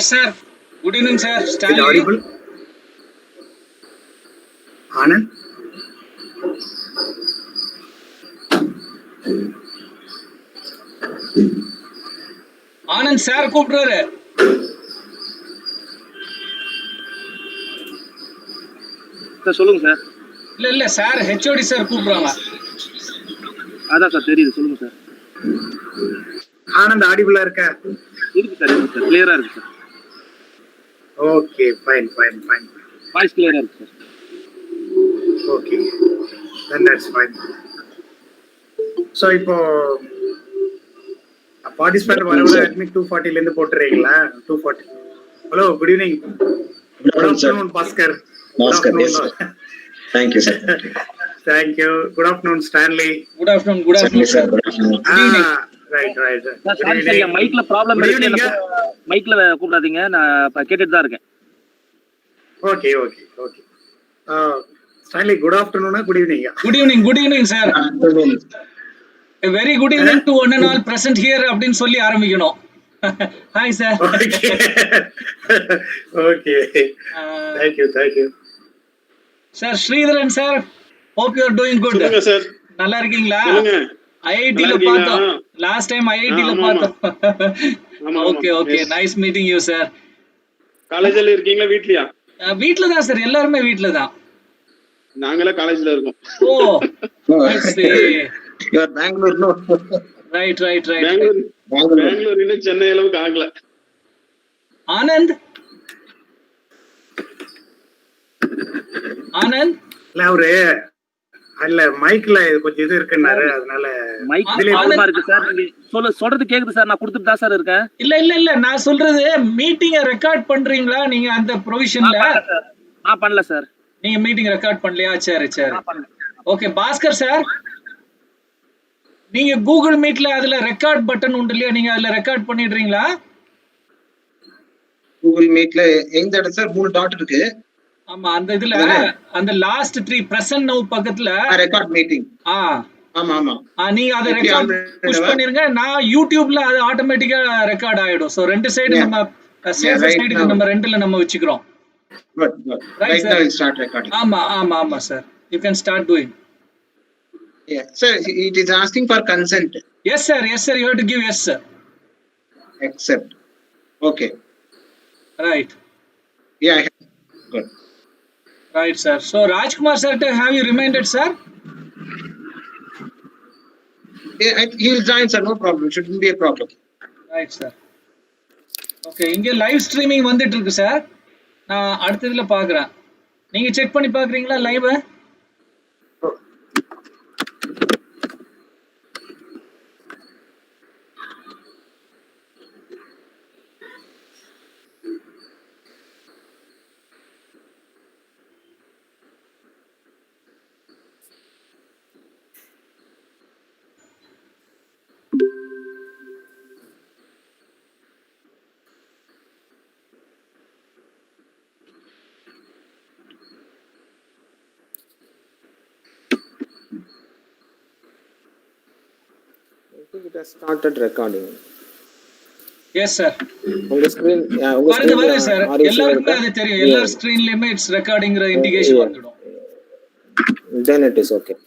Yes, sir. Good evening, sir. Stanley. Audible. Anand. Anand sir கூப்பிடுறாரு. Sir சொல்லுங்க sir. இல்ல sir HOD sir கூப்பிடுறாங்க. அதான் சார் தெரியுது, சொல்லுங்க சார். ஆனந்த் ஆடிபிளா இருக்கா? இருக்கு சார், கிளியரா இருக்கு சார். Okay, fine. வாய்ஸ் கிளியரா இருக்கு sir. Okay, then that's fine. So இப்போ பார்ட்டிசிபென்ட் வரவங்க அட்மிட் 240 ல இருந்து போட்டுறீங்களா? 240. Hello, good evening. Good afternoon Bhaskar. Yes, sir. Thank you, sir. Thank you. Good afternoon, Stanley. Good afternoon, sir. Right. Sorry sir, என் மைக்ல problem இருக்கு. மைக்ல கூப்பிடாதீங்க, நான் கேட்டுட்டு தான் இருக்கேன். Okay. Stanley, good afternoon, good evening. Good evening, sir. A very good evening to one and all present here அப்படின்னு சொல்லி ஆரம்பிக்கணும். Hi, sir. Okay. Thank you. Sir, Sridharan, sir. Hope you are doing good. சொல்லுங்க sir. நல்லா இருக்கீங்களா? சொல்லுங்க. IIT ல பார்த்தோம். Last time IIT ல பார்த்தோம். Okay. Nice meeting you, sir. காலேஜ்ல இருக்கீங்களா வீட்லயா? வீட்ல தான் சார், எல்லாரும் வீட்ல தான். நாங்களே காலேஜ்ல இருக்கோம். I see. You are Bangalore, no? Right. Bangalore இன்னும் சென்னை அளவுக்கு ஆகல. ஆனந்த் இல்ல அவரு அல்ல மைக்ல கொஞ்சம் இது இருக்குன்னாரு, அதனால மைக் ப்ராப்ளமா இருக்கு சார். நீங்க சொல்றது கேக்குது சார், நான் கொடுத்துட்டு தான் சார் இருக்கேன். இல்ல நான் சொல்றது மீட்டிங்க ரெக்கார்ட் பண்றீங்களா நீங்க அந்த ப்ரொவிஷன்ல? நான் பண்ணல சார். நீங்க மீட்டிங் ரெக்கார்ட் பண்ணலையா? சரி. ஓகே, பாஸ்கர் சார், நீங்க கூகுள் மீட்ல அதுல ரெக்கார்ட் பட்டன் உண்டு இல்லையா, நீங்க அதுல ரெக்கார்ட் பண்ணிடுறீங்களா? கூகுள் மீட்ல எங்க இடம் சார்? 3 டாட் இருக்கு. ஆமா, அந்த இதுல அந்த லாஸ்ட் 3 பிரசன்ட் நவ் பக்கத்துல ரெக்கார்ட் மீட்டிங். ஆமா. நீங்க அத ரெக்கார்ட் புஷ் பண்ணிருங்க. நான் யூடியூப்ல அது ஆட்டோமேட்டிக்கா ரெக்கார்ட் ஆயிடும். சோ ரெண்டு சைடு நம்ம சேஃப் சைடுக்கு நம்ம ரெண்டுல நம்ம வெச்சுக்கிறோம். Good. Right now you start recording. ஆமா sir. You can start doing. Yeah. Sir, it is asking for consent. Yes sir. You have to give yes sir. Accept. Okay. Right. Yeah. Good. Right sir. So Rajkumar sir, have you reminded sir? Yeah, he will join sir, no problem. Shouldn't be a problem. Right sir. Okay, இங்க live streaming வந்துட்டு இருக்கு sir. நான் அடுத்ததுல பாக்குறேன். நீங்க check பண்ணி பாக்குறீங்களா live? I think it has started recording. Yes sir. உங்க ஸ்கிரீன் வருது சார். எல்லாருக்குமே அது தெரியும். எல்லா ஸ்கிரீன்லயுமே இட்ஸ் ரெக்கார்டிங்ற இண்டிகேஷன் வந்துடும். Then it is okay.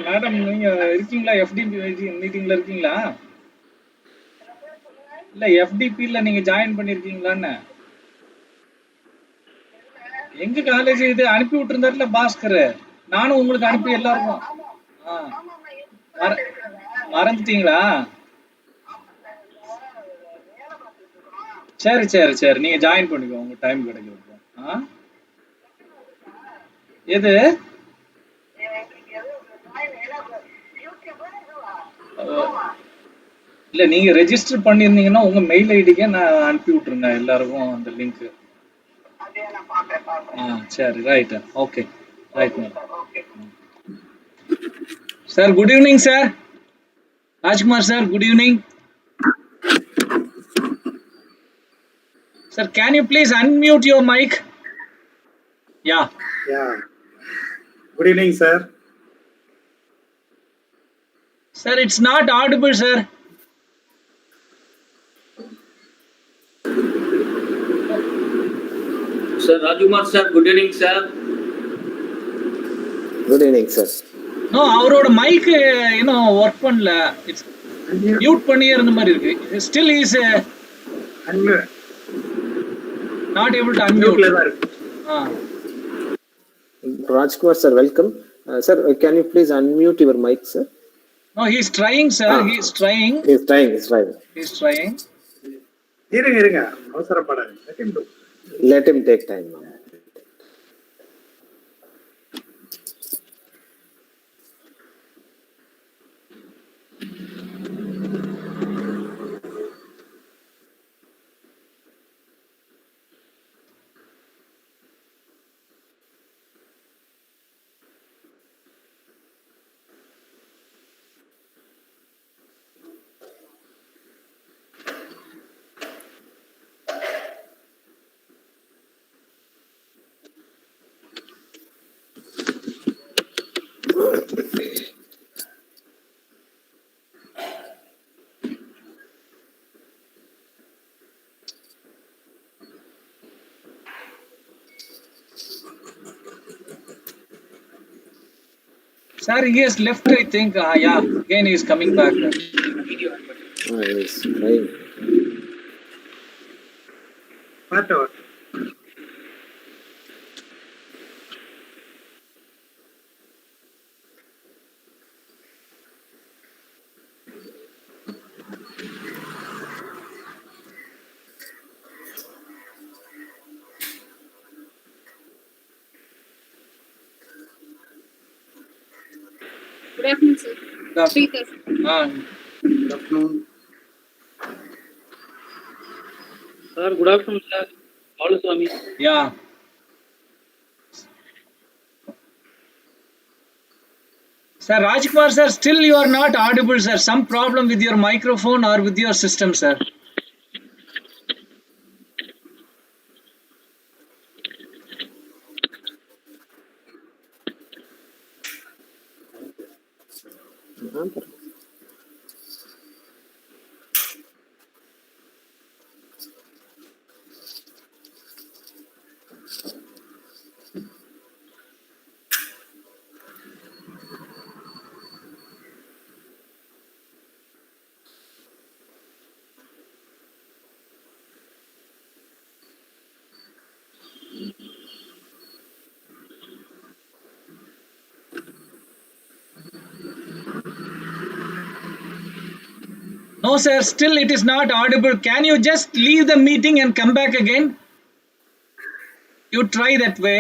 Madam நீங்க இருக்கீங்களா? FDP மீட்டிங்ல இருக்கீங்களா? இல்ல FDP-ல நீங்க ஜாயின் பண்ணிருக்கீங்களான்னு? எங்க காலேஜ் இது அனுப்பி விட்டுருந்தாருல பாஸ்கர், நானும் உங்களுக்கு அனுப்பி எல்லாருக்கும். மறந்துட்டீங்களா? சரி சரி சரி, நீங்க ஜாயின் பண்ணிக்கோ உங்க டைம் கிடைக்கிறப்போ. எது இல்ல, நீங்க ரெஜிஸ்டர் பண்ணிருந்தீங்கன்னா உங்க மெயில் ஐடிக்கு நான் அனுப்பி விட்டுருங்க எல்லாருக்கும் அந்த லிங்க். சரி, right, okay, right madam. Sir good evening sir. Rajkumar sir, good evening. Sir, can you please unmute your mic? Yeah. Yeah. Good evening, sir. Sir, it's not audible, sir. Sir, Rajkumar sir, good evening, sir. Good evening, sir. No, அவரோட mic இன்னும் work பண்ணல. It's mute பண்ணியே இருந்த மாதிரி இருக்கு. Still is not able to unmute. Rajkumar sir, welcome. Sir, can you please unmute your mic, sir? No, he's trying, sir. He's trying. He's trying. He's trying. இருங்க அவசரப்படாது. Let him take time now. Sir, Sir, he has left, I think. Yeah, again he is coming back. Yes, right. What? Good afternoon, sir. Good 3:30. Good afternoon. Sir, good afternoon, sir. Swami. Yeah. Sir, Rajkumar, sir, still you are not audible, sir. Some problem with your microphone or with your system, sir. No, sir, still it is not audible. Can you just leave the meeting and come back again? You try that way.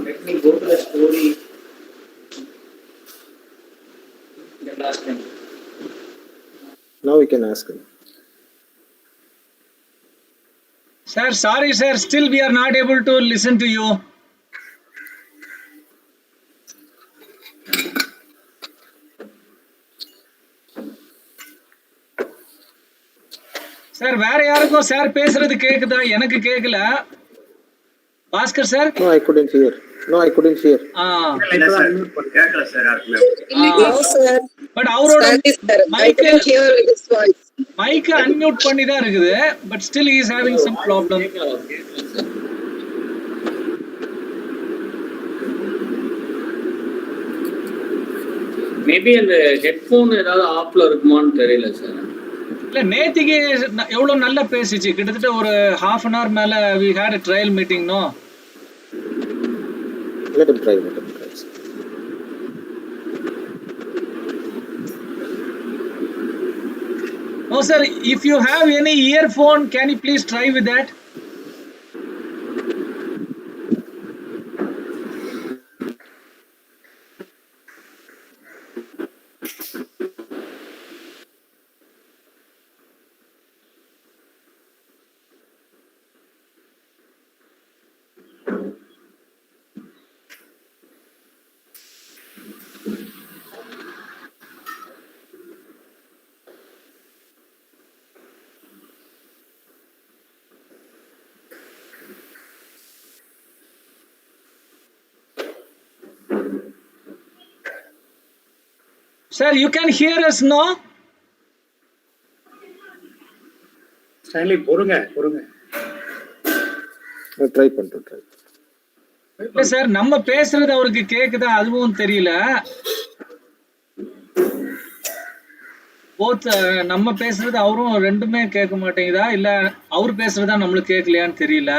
Let me go to the story. The last one. Now we can ask him. Sir, sorry, sir. Still we are not able to listen to you. Sir, வேற யாருக்கும் sir பேசுறது கேக்குதா? எனக்கு கேக்கல. Bhaskar sir? No, I couldn't hear. No, I couldn't hear. கேட்கல sir யாருக்குமே. No, sir. But அவரோட mic hear his voice. Mic unmute பண்ணி தான் இருக்குது. But still he is having some problem. Maybe அந்த ஹெட்போன் ஏதாவது ஆஃப்ல இருக்குமான்னு தெரியல சார். இல்ல நேத்திக்கு எவ்வளவு நல்லா பேசிச்சு. கிட்டத்தட்ட ஒரு half an hour மேல we had a trial meeting, no? Let him try. No, sir. If you have any earphone, can you please try with that? Sir, you can hear us, no? Stanley பொறுங்க. Try பண்ணிட்டு try. இல்ல sir, நம்ம பேசுறது அவருக்கு கேக்குதா அதுவும் தெரியல. Both நம்ம பேசுறது அவரும் ரெண்டுமே கேட்க மாட்டேங்குதா இல்ல அவர் பேசுறதா நம்மளுக்கு கேட்கலையான்னு தெரியல.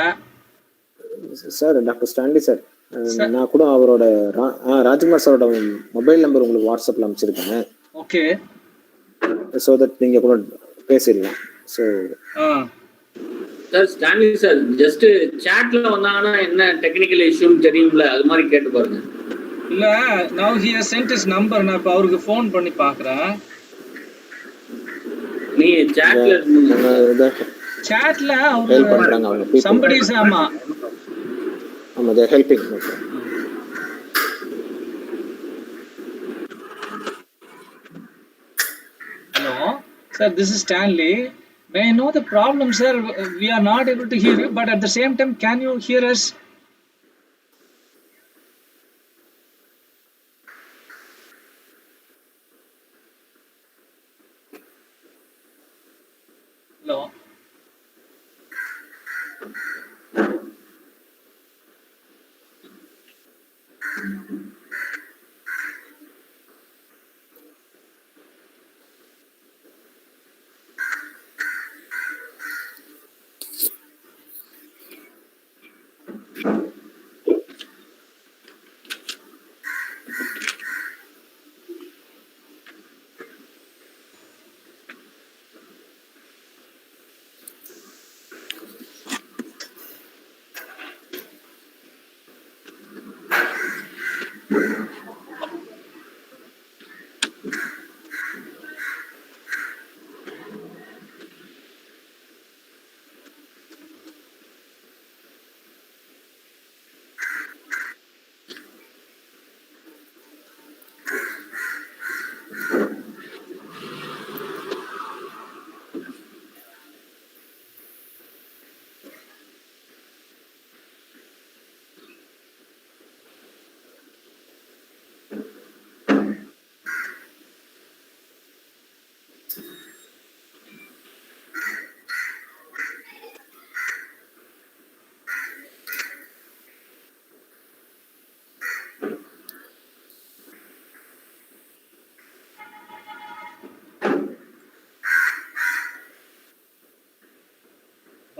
சார், டாக்டர் ஸ்டான்லி சார், நான் கூட அவரோட ராஜ்குமார் சாரோட மொபைல் நம்பர் உங்களுக்கு வாட்ஸ்அப்ல அனுப்பிச்சிருக்கேன். ஓகே. சோ தட் நீங்க கூட பேசிடலாம். So sir Stanley sir just சாட்ல வந்தாங்கன்னா என்ன டெக்னிக்கல் இஷ்யூன்னு தெரியும்ல, அது மாதிரி கேட்டு பாருங்க. இல்ல now he has sent his number. நான் இப்ப அவருக்கு ஃபோன் பண்ணி பார்க்கறேன். நீங்க சாட்ல சாட்ல ஹெல்ப் பண்றாங்க அவங்க somebody is ஆமா they are helping. Hello sir, this is Stanley. May I know the problem, sir? We are not able to hear you, but at the same time, can you hear us? Hello.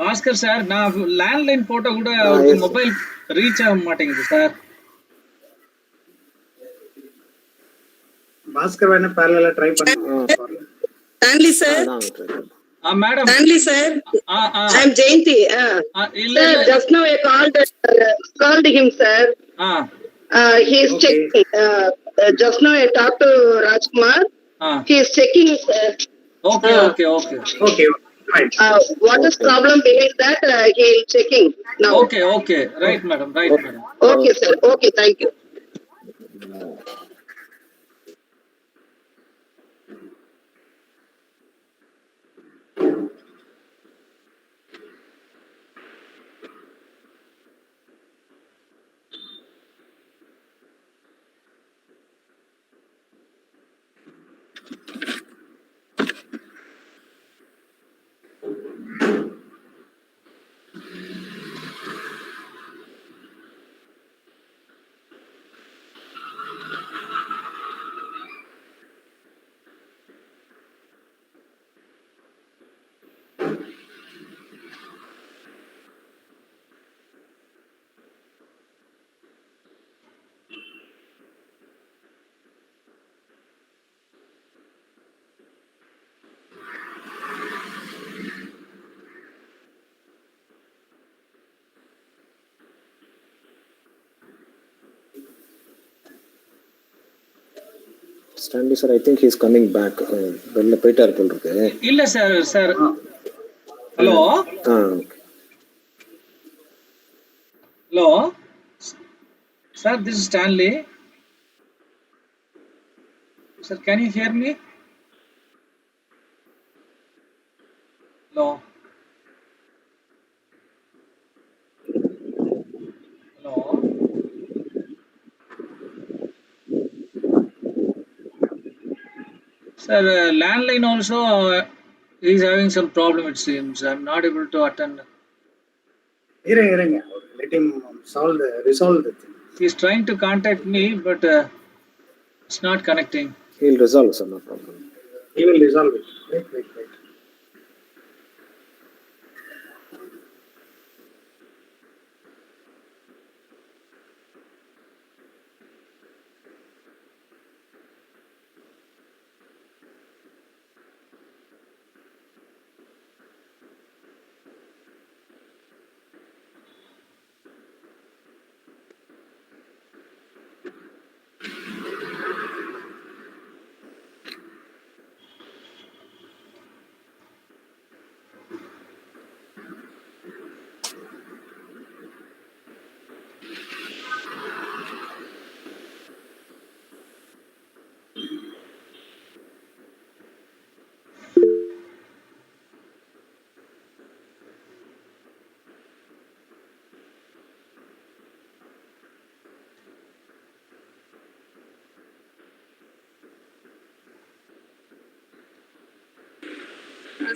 Bhaskar sir, நான் landline photo கூட அவருக்கு mobile reach ஆக மாட்டேங்குது sir. Bhaskar வேணா parallel try பண்ணுங்க. Stanley sir. Madam. Stanley sir. I am Jayanti. Sir, just now I called him, sir. He is checking. Just now I talked to Rajkumar. He is checking, sir. Okay. Right. What is problem behind that? He is checking now. Okay. Right, madam. Okay, sir. Okay, thank you. Stanley sir, I think he is coming back. Vella போயிட்டார் போல இருக்கு. இல்ல sir. Hello. Hello. Sir, this is Stanley. Sir, can you hear me? Hello. Sir, landline also is having some problem, it seems. I'm not able to attend. இருங்க. Let him resolve the thing. He's trying to contact me, but it's not connecting. He'll resolve, sir, no problem. He will resolve it. Wait.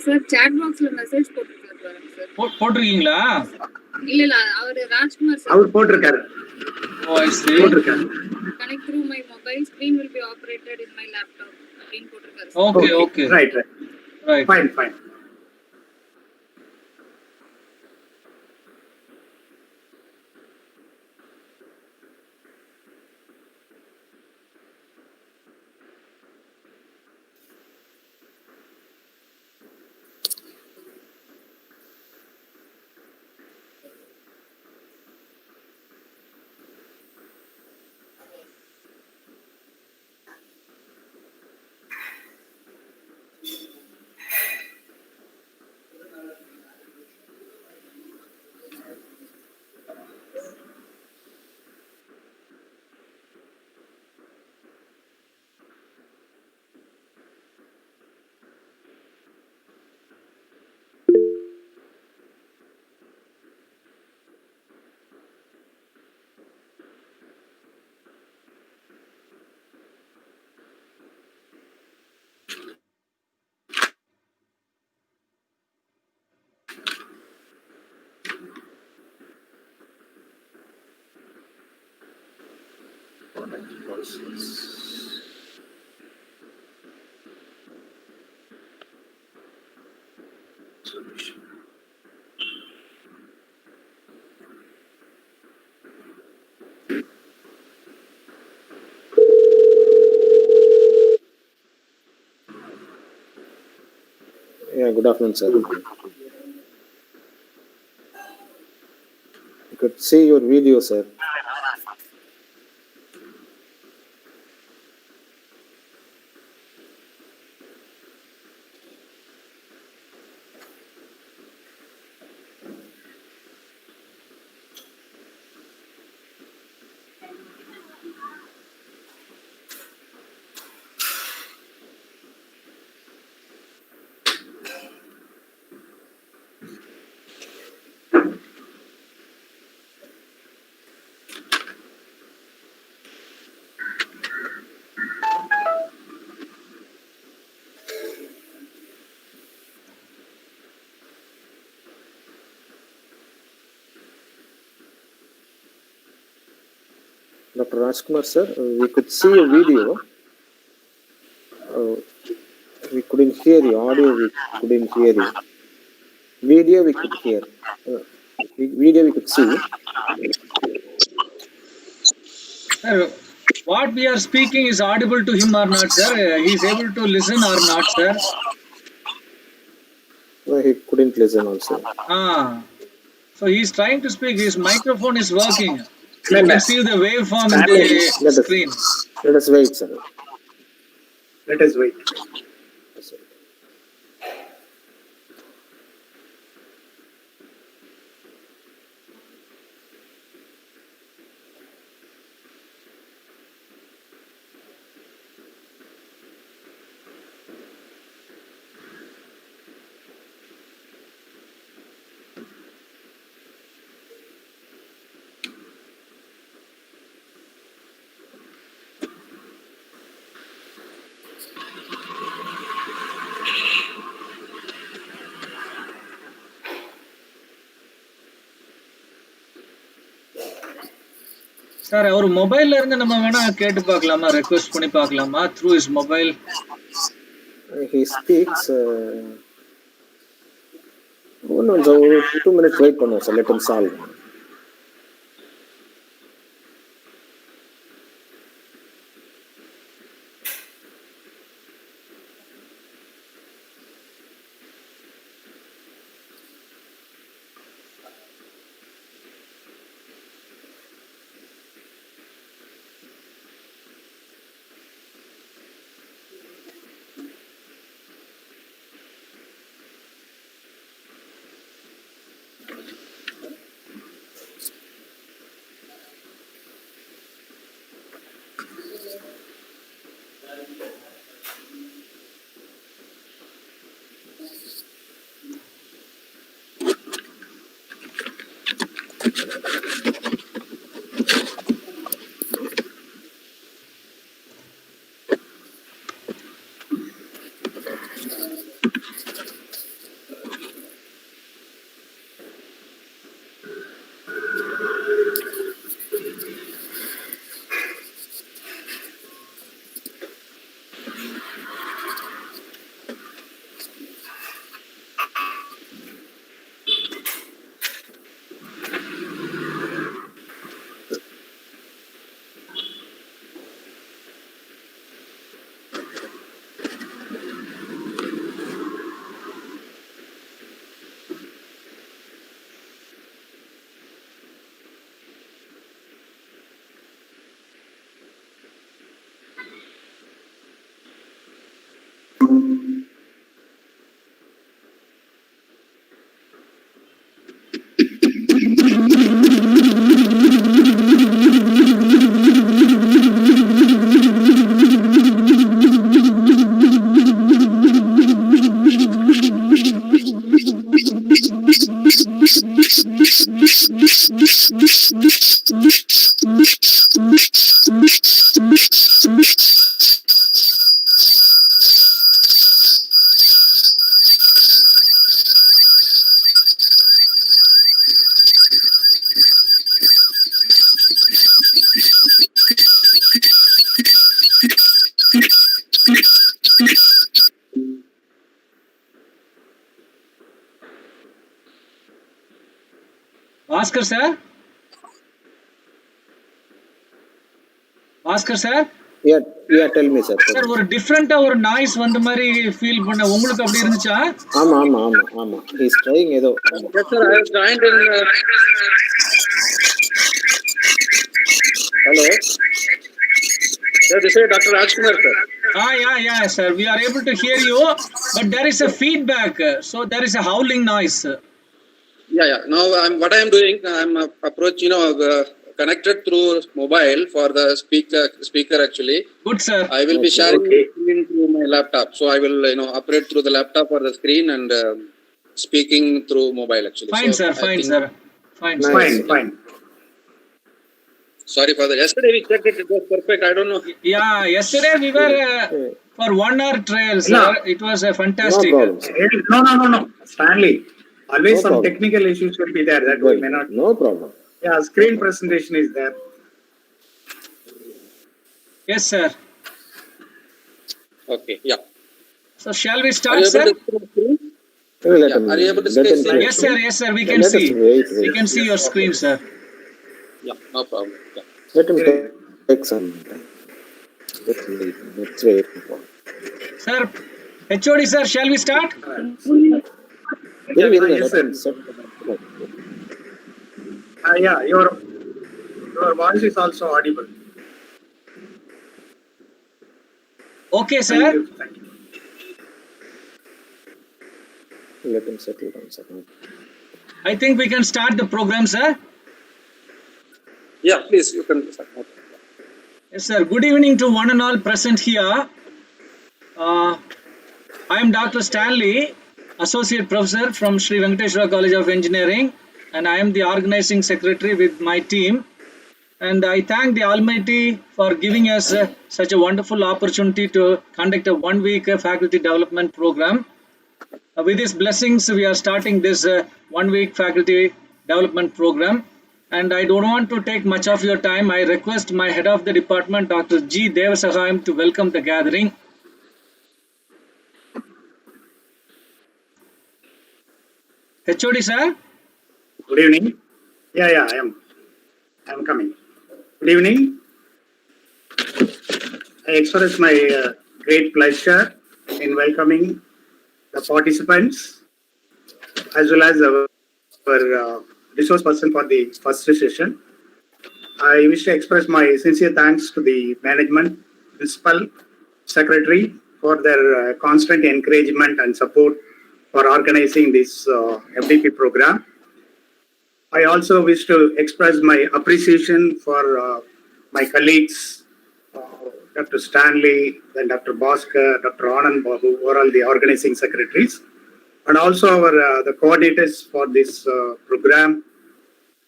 Sir chat பாக்ஸ்ல message போட்டுருக்காரு பாருங்க sir. போட்டுருக்கீங்களா? இல்ல அவரு Rajkumar sir அவர் போட்டிருக்காரு. ஓ ஐ see. போட்டிருக்காரு. Connect through my mobile screen will be operated in my laptop அப்படின்னு போட்டுருக்காரு. Okay. Right. Fine. Yeah, good afternoon, sir. You could see your video, sir. Dr. Rajkumar, sir, we could see a video. We couldn't hear you. Audio, we couldn't hear you. Video, we could hear. Video, we could see. Sir, what we are speaking is audible to him or not, sir? He is able to listen or not, sir? No, he couldn't listen also. So he is trying to speak. His microphone is working. You can see the waveform in the screen. Let us wait, sir. Let us wait. Sir அவர் மொபைல்ல இருந்து நம்ம வேணா கேட்டு பார்க்கலாமா, request பண்ணி பார்க்கலாமா through his mobile? He speaks. No, 2 minutes wait பண்ணுவோம் sir. Let him solve. Oscar sir? Oscar sir? Yeah, tell me, sir. Sir, ஒரு டிஃபரண்டா ஒரு நாய்ஸ் வந்த மாதிரி ஃபீல் பண்ண உங்களுக்கு அப்படி இருந்துச்சா? ஆமா. He is trying ஏதோ. Yes sir, I have joined in. Hello. Sir, this is Dr. Rajkumar sir. Yeah, sir. We are able to hear you, but there is a feedback. So there is a howling noise. Yeah. Now, what I am doing, I am connected through mobile for the speaker actually. Good, sir. I will be sharing the screen through my laptop. So I will, operate through the laptop or the screen and speaking through mobile actually. Fine, so sir. Fine. Fine. Sorry for that. Yesterday we checked it. It was perfect. I don't know. Yeah, yesterday we were for 1 hour trial, sir. No. It was fantastic. No. Stanley, always some technical issues will be there. That we may not. No problem. Yeah, screen presentation is there. Yes, sir. Okay. Yeah. So shall we start, sir? Are you able to see? Yes, sir. We can see. We can see your screen, sir. Yeah, no problem. Yeah. Let him take some time. Let's wait. Sir, HOD, sir, shall we start? Yes, sir. Yeah, your voice is also audible. Okay, sir. Thank you. Let him settle down, sir. I think we can start the program, sir. Yeah, please, you can start. Yes, sir. Good evening to one and all present here. I am Dr. Stanley, Associate Professor from Sri Venkateshwara College of Engineering, and I am the organizing secretary with my team. And I thank the Almighty for giving us such a wonderful opportunity to conduct a 1-week faculty development program. With these blessings, we are starting this 1-week faculty development program. And I don't want to take much of your time. I request my head of the department, Dr. G. Devasahayam, to welcome the gathering. HOD, sir? Good evening. Yeah, I am coming. Good evening. I express my great pleasure in welcoming the participants as well as our resource person for the first session. I wish to express my sincere thanks to the management, principal, secretary for their constant encouragement and support for organizing this FDP program. I also wish to express my appreciation for my colleagues, Dr. Stanley, then Dr. Bhaskar, Dr. Anand Babu, who are all the organizing secretaries, and also our the coordinators for this program,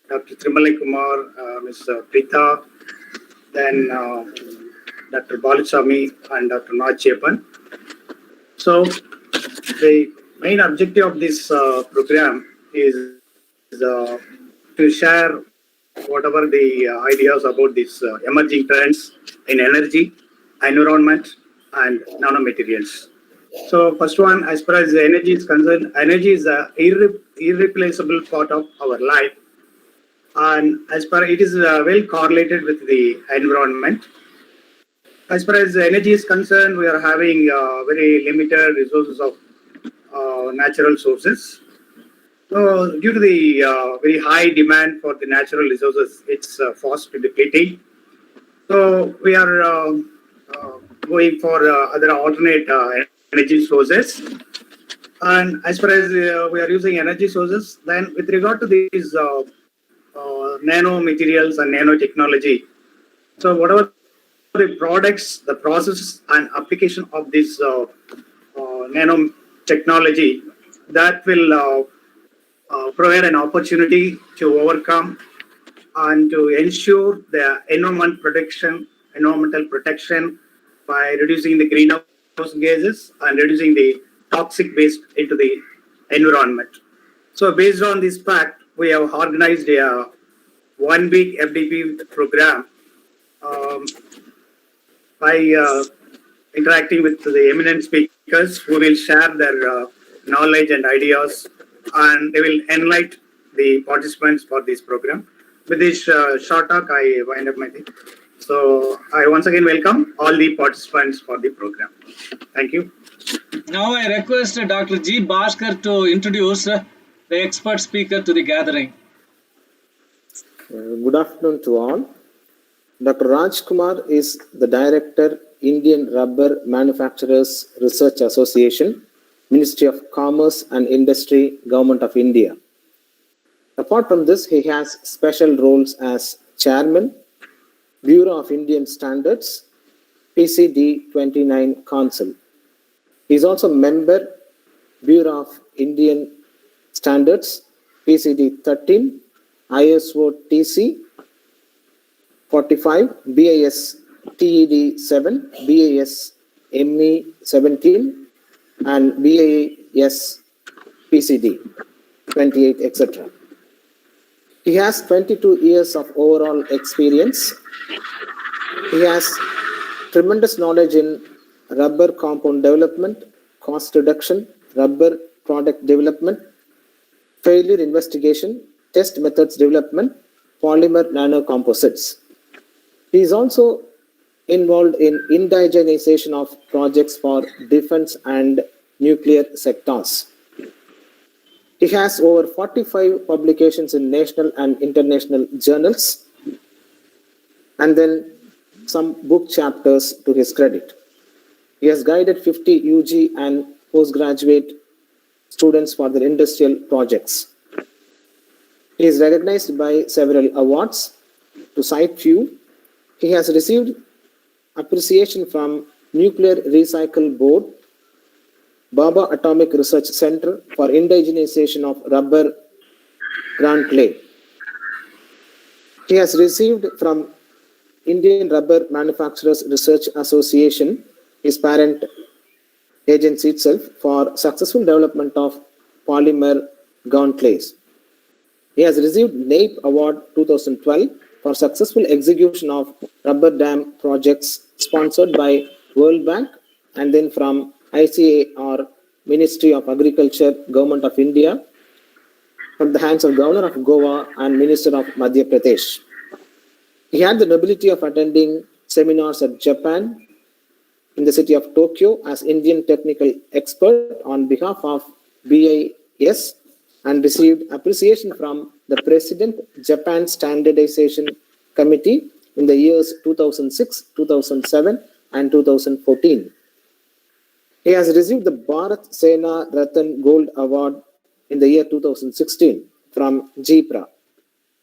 Dr. Trimalai Kumar, Ms. Prita, then Dr. Balusamy and Dr. Nachepan. So the main objective of this program is to share whatever the ideas about these emerging trends in energy, environment, and nanomaterials. So first one, as far as energy is concerned, energy is an irreplaceable part of our life, and as far it is well correlated with the environment. As far as energy is concerned, we are having very limited resources of natural sources. So due to the very high demand for the natural resources, it's fast depleting. So we are going for other alternate energy sources. And as far as we are using energy sources, then with regard to these nano materials and nanotechnology. So whatever the products, the process and application of this nanotechnology, that will provide an opportunity to overcome and to ensure the environmental protection by reducing the greenhouse gases and reducing the toxic waste into the environment. So based on this fact, we have organized a 1 week FDP program by interacting with the eminent speakers who will share their knowledge and ideas, and they will enlighten the participants for this program. With this short talk, I wind up my thing. So I once again welcome all the participants for the program. Thank you. Now I request Dr. G. Bhaskar to introduce the expert speaker to the gathering. Good afternoon to all. Dr. Rajkumar is the Director, Indian Rubber Manufacturers Research Association, Ministry of Commerce and Industry, Government of India. Apart from this, he has special roles as Chairman, Bureau of Indian Standards, PCD 29 Council. He is also member, Bureau of Indian Standards, PCD 13, ISO TC 45, BIS TED 7, BIS ME 17, and BIS PCD 28, etc. He has 22 years of overall experience. He has tremendous knowledge in rubber compound development, cost reduction, rubber product development, failure investigation, test methods development, polymer nano composites. He is also involved in indigenization of projects for defense and nuclear sectors. He has over 45 publications in national and international journals, and then some book chapters to his credit. He has guided 50 UG and postgraduate students for their industrial projects. He is recognized by several awards. To cite few, he has received appreciation from Nuclear Recycle Board, Baba Atomic Research Center for indigenization of rubber ground clay. He has received from Indian Rubber Manufacturers Research Association, his parent agency itself, for successful development of polymer ground clays. He has received NAPE Award 2012 for successful execution of rubber dam projects sponsored by World Bank and then from ICAR, Ministry of Agriculture, Government of India, from the hands of Governor of Goa and Minister of Madhya Pradesh. He had the nobility of attending seminars at Japan, in the city of Tokyo as Indian technical expert on behalf of BIS, and received appreciation from the President, Japan Standardization Committee in the years 2006, 2007, and 2014. He has received the Bharat Sena Ratan Gold Award in the year 2016 from GPRA.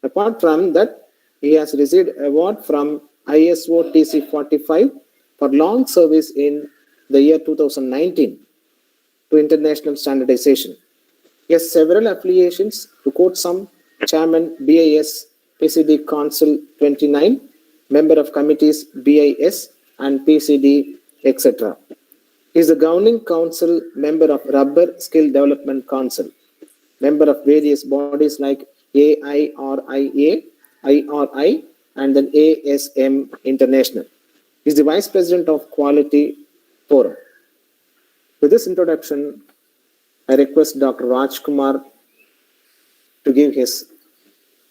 Apart from that, he has received award from ISO TC 45 for long service in the year 2019 to international standardization. He has several affiliations. To quote some: Chairman BIS PCD Council 29, member of committees BIS and PCD, etc. He is the governing council member of Rubber Skill Development Council, member of various bodies like AIRIA, IRI, and then ASM International. He is the Vice President of Quality Forum. With this introduction, I request Dr. Rajkumar to give his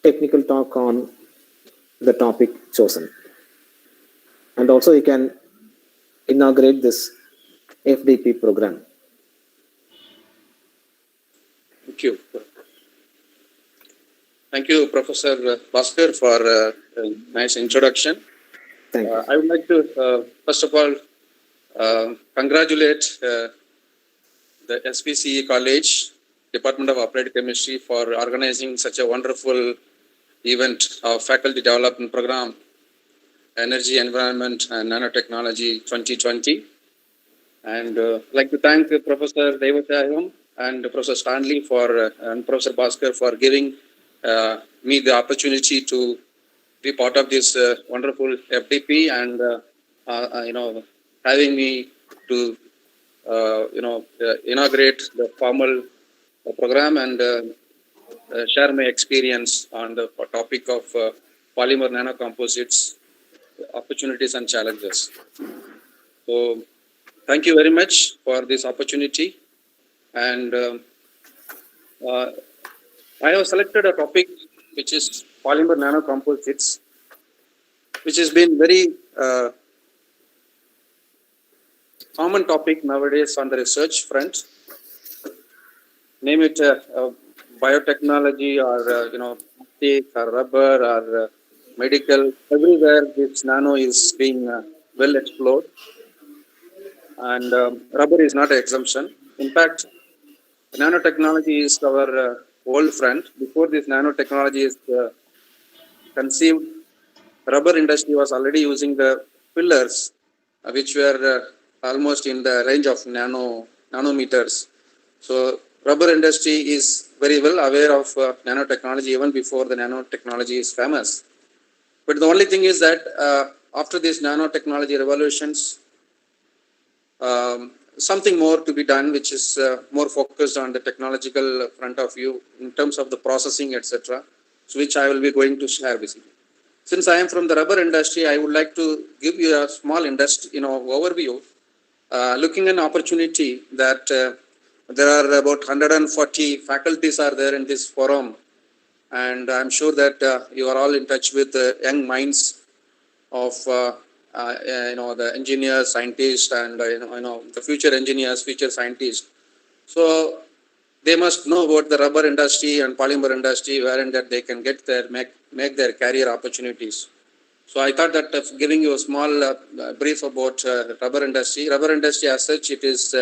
technical talk on the topic chosen. And also he can inaugurate this FDP program. Thank you. Thank you, Professor Bhaskar, for a nice introduction. Thank you. I would like to, first of all, congratulate the SVCE College, Department of Applied Chemistry, for organizing such a wonderful event of faculty development program, Energy, Environment and Nanotechnology 2020. And I'd like to thank Professor Devachayam and Professor Stanley and Professor Bhaskar for giving me the opportunity to be part of this wonderful FDP and having me to inaugurate the formal program and share my experience on the topic of polymer nano composites, opportunities and challenges. So thank you very much for this opportunity. And I have selected a topic which is polymer nano composites, which has been very common topic nowadays on the research front. Name it biotechnology or plastic or rubber or medical. Everywhere this nano is being well explored, and rubber is not an exemption. In fact, nanotechnology is our old friend. Before this nanotechnology is conceived, rubber industry was already using the fillers, which were almost in the range of nanometers. So rubber industry is very well aware of nanotechnology even before the nanotechnology is famous. But the only thing is that after these nanotechnology revolutions, something more to be done, which is more focused on the technological front of view in terms of the processing, etc., so which I will be going to share with you. Since I am from the rubber industry, I would like to give you a small overview, looking at an opportunity that there are about 140 faculties are there in this forum, and I'm sure that you are all in touch with the young minds of the engineers, scientists, and the future engineers, future scientists. So they must know about the rubber industry and polymer industry, wherein that they can get make their career opportunities. So I thought that giving you a small brief about rubber industry. Rubber industry as such, it is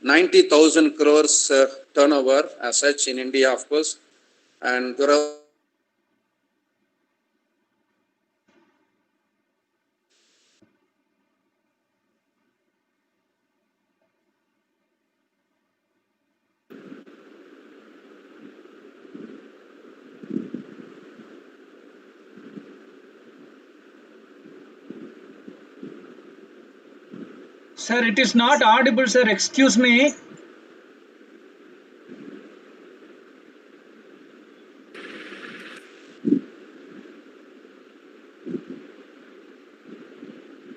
90,000 crores turnover as such in India, of course, and there are Sir, it is not audible, sir. Excuse me.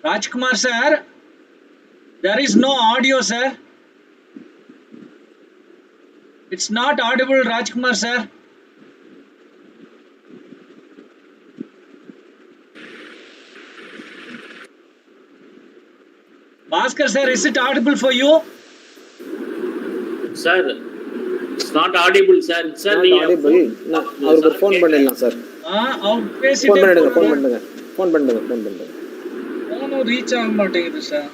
Rajkumar, sir. There is no audio, sir. It's not audible, Rajkumar, sir. Bhaskar, sir, is it audible for you? Sir, it's not audible, sir. Sir, not audible. அவருக்கு phone பண்ணிடலாம் sir. அவர் பேசிட்டே phone பண்ணுங்க. Phone reach ஆக மாட்டேங்குது sir.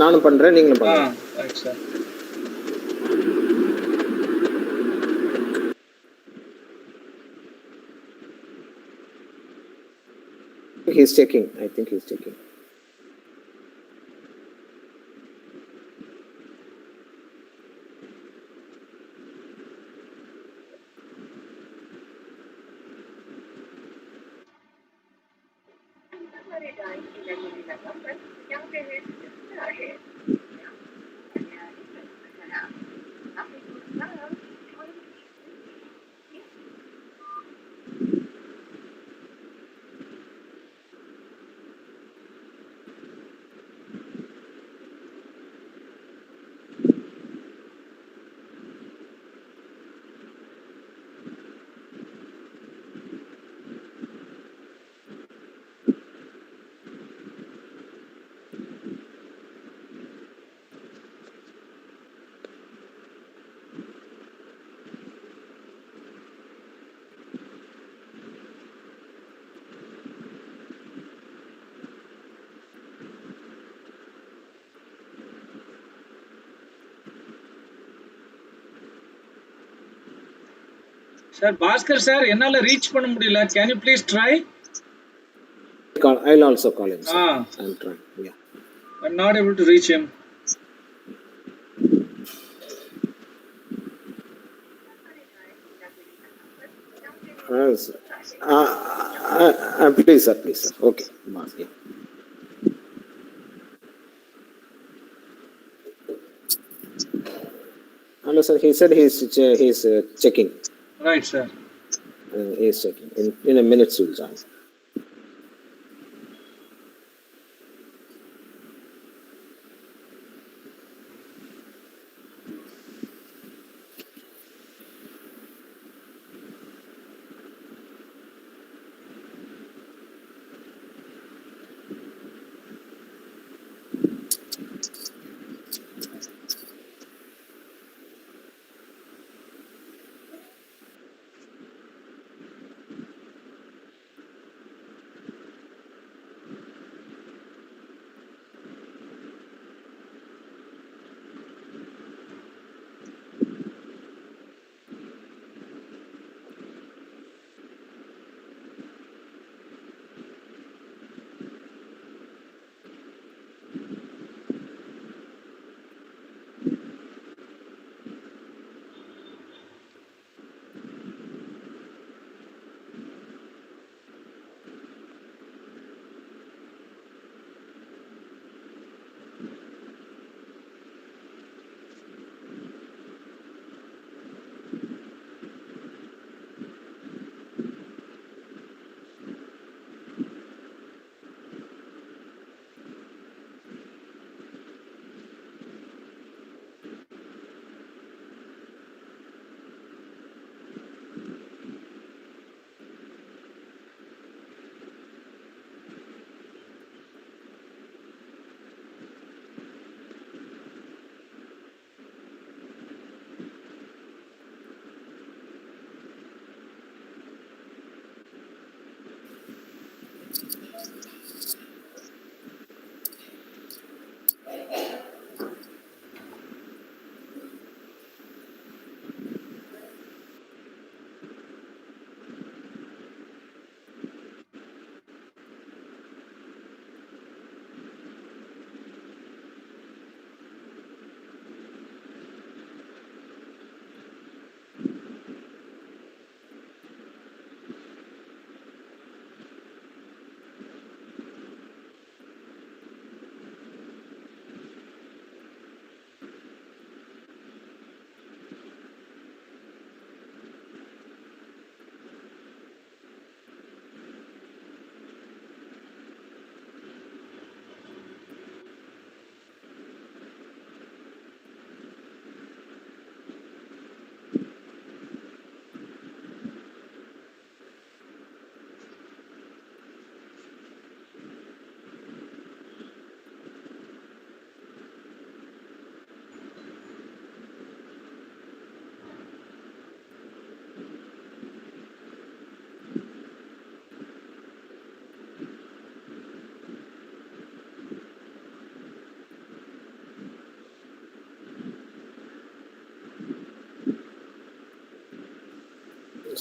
நானும் பண்றேன், நீங்களும் பண்ணுங்க. Right sir. He's checking. I think he's checking. Sir, Bhaskar sir, என்னால reach பண்ண முடியல. Can you please try? I'll also call him, sir. Ah, I'll try. Yeah. I'm not able to reach him. Sir. Please, sir. Please, sir. Okay. Yeah. Hello, sir. He said he's checking. Right, sir. He's checking. In a minute, he'll join.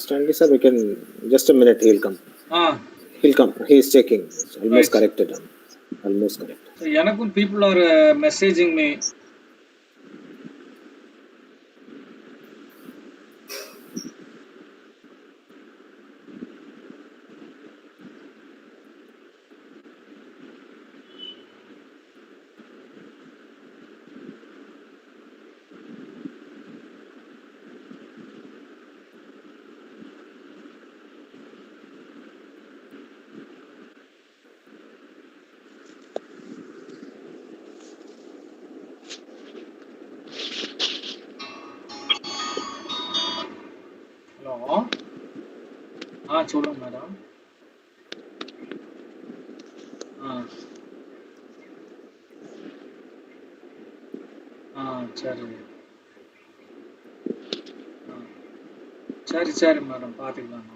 Stanley, sir, we can just a minute. He'll come. He'll come. He's checking. Almost Right. corrected. Almost correct. So, எனக்கும் people are messaging me. Hello சொல்லுங்க madam. சரி சரி சரி madam, பார்த்துக்கலாம் ma'am.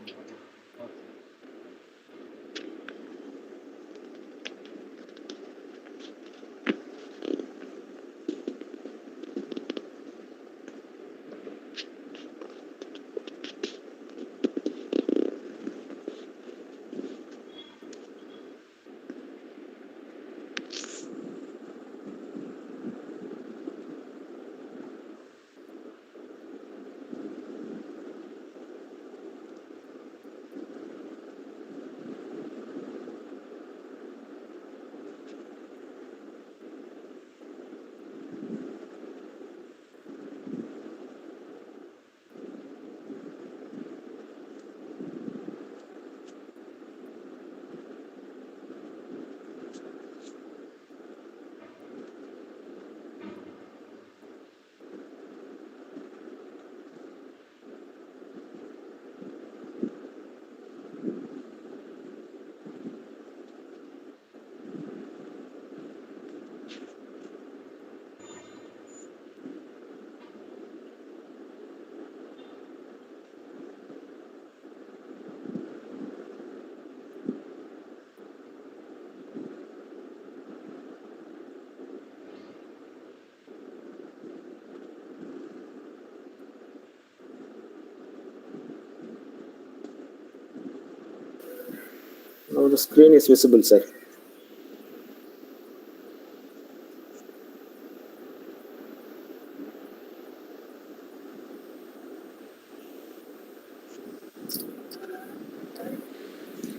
Now the screen is visible, sir.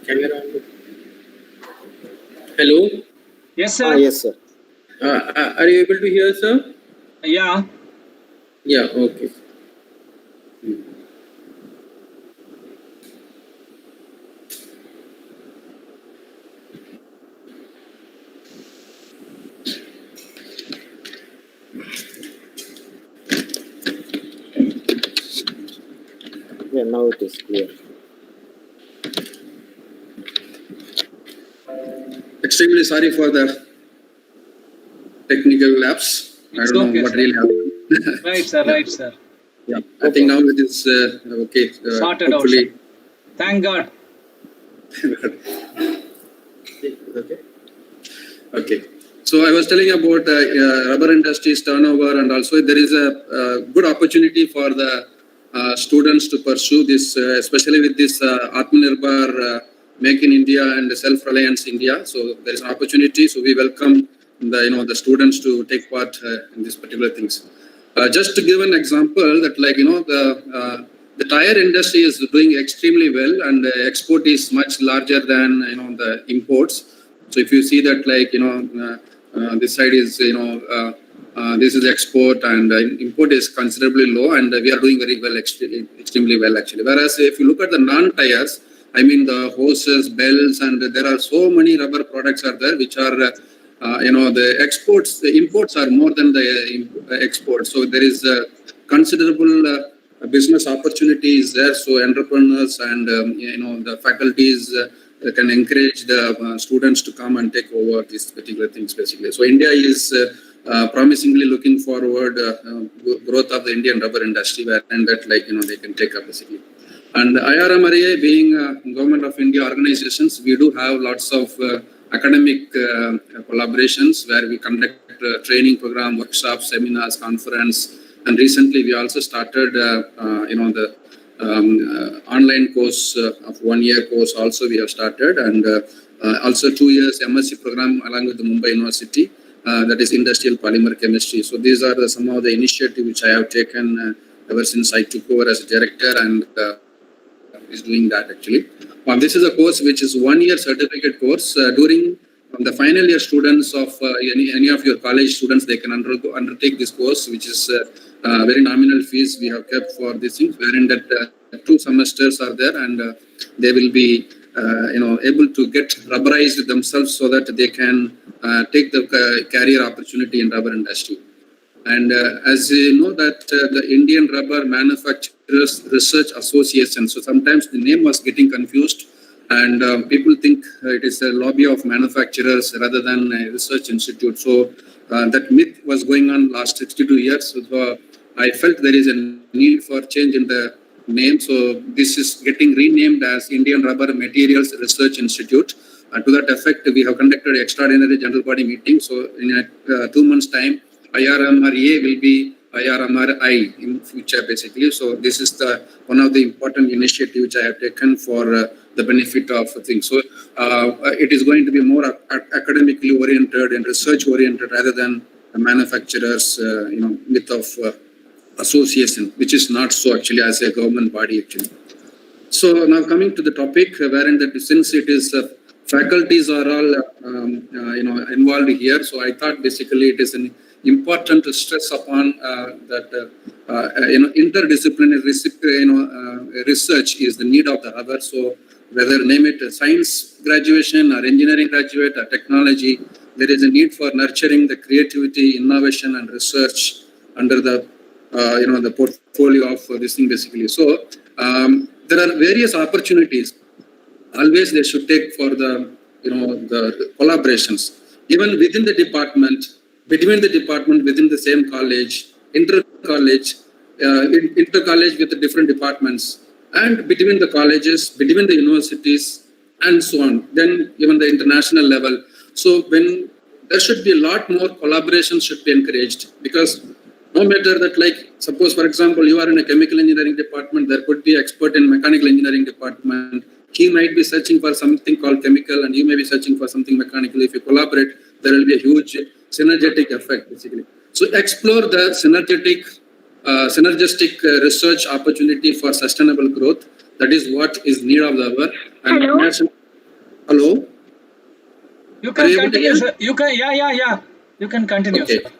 Camera on. Hello. Yes, sir. Yes, sir. Are you able to hear, sir? Yeah. Yeah. Okay. Yeah, now it is clear. Extremely sorry for the technical lapse. I don't know what really happened. Right, sir. Right, sir. Yeah, I think now it is okay. Sorted out. Sir. Thank God. Okay. Okay. So I was telling about rubber industry's turnover, and also there is a good opportunity for the students to pursue this, especially with this Atmanirbhar Make in India and Self-Reliance India. So there is an opportunity. So we welcome the students to take part in these particular things. Just to give an example, that the tire industry is doing extremely well, and the export is much larger than the imports. So if you see that this side is this is export, and import is considerably low, and we are doing very well, extremely well actually. Whereas if you look at the non-tires, I mean the hoses, belts, and there are so many rubber products are there which are the imports are more than the exports. So there is a considerable business opportunities there. So entrepreneurs and the faculties can encourage the students to come and take over these particular things basically. So India is promisingly looking forward growth of the Indian rubber industry, and that they can take up basically. And IRMRA being Government of India organizations, we do have lots of academic collaborations where we conduct training program, workshops, seminars, conference, and recently we also started the online course of 1 year course also we have started, and also 2 years MSc program along with the Mumbai University, that is industrial polymer chemistry. So these are some of the initiatives which I have taken ever since I took over as a director, and is doing that actually. This is a course which is 1 year certificate course. During the final year students of any of your college students, they can undertake this course, which is very nominal fees we have kept for these things, wherein that 2 semesters are there, and they will be able to get rubberized themselves so that they can take the career opportunity in rubber industry. And as you know that the Indian Rubber Manufacturers Research Association, so sometimes the name was getting confused, and people think it is a lobby of manufacturers rather than a research institute. So that myth was going on last 62 years. So I felt there is a need for change in the name. So this is getting renamed as Indian Rubber Materials Research Institute. To that effect, we have conducted an extraordinary general body meeting. So in 2 months' time, IRMRA will be IRMRI in future basically. So this is one of the important initiatives which I have taken for the benefit of things. So it is going to be more academically oriented and research oriented rather than the manufacturers myth of association, which is not so actually as a government body actually. So now coming to the topic, wherein that since it is faculties are all involved here, so I thought basically it is important to stress upon that interdisciplinary research is the need of the hour. So whether name it a science graduation or engineering graduate or technology, there is a need for nurturing the creativity, innovation, and research under the the portfolio of this thing basically. So there are various opportunities. Always they should take for the the collaborations, even within the department, between the department, within the same college, inter-college with the different departments, and between the colleges, between the universities, and so on. Then even the international level. So when there should be a lot more collaboration should be encouraged, because no matter that, suppose for example you are in a chemical engineering department, there could be expert in mechanical engineering department, he might be searching for something called chemical and you may be searching for something mechanical. If you collaborate, there will be a huge synergetic effect basically. So explore the synergistic research opportunity for sustainable growth. That is what is need of the hour. And hello? You can continue, sir. You can, yeah. You can continue, okay. Sir.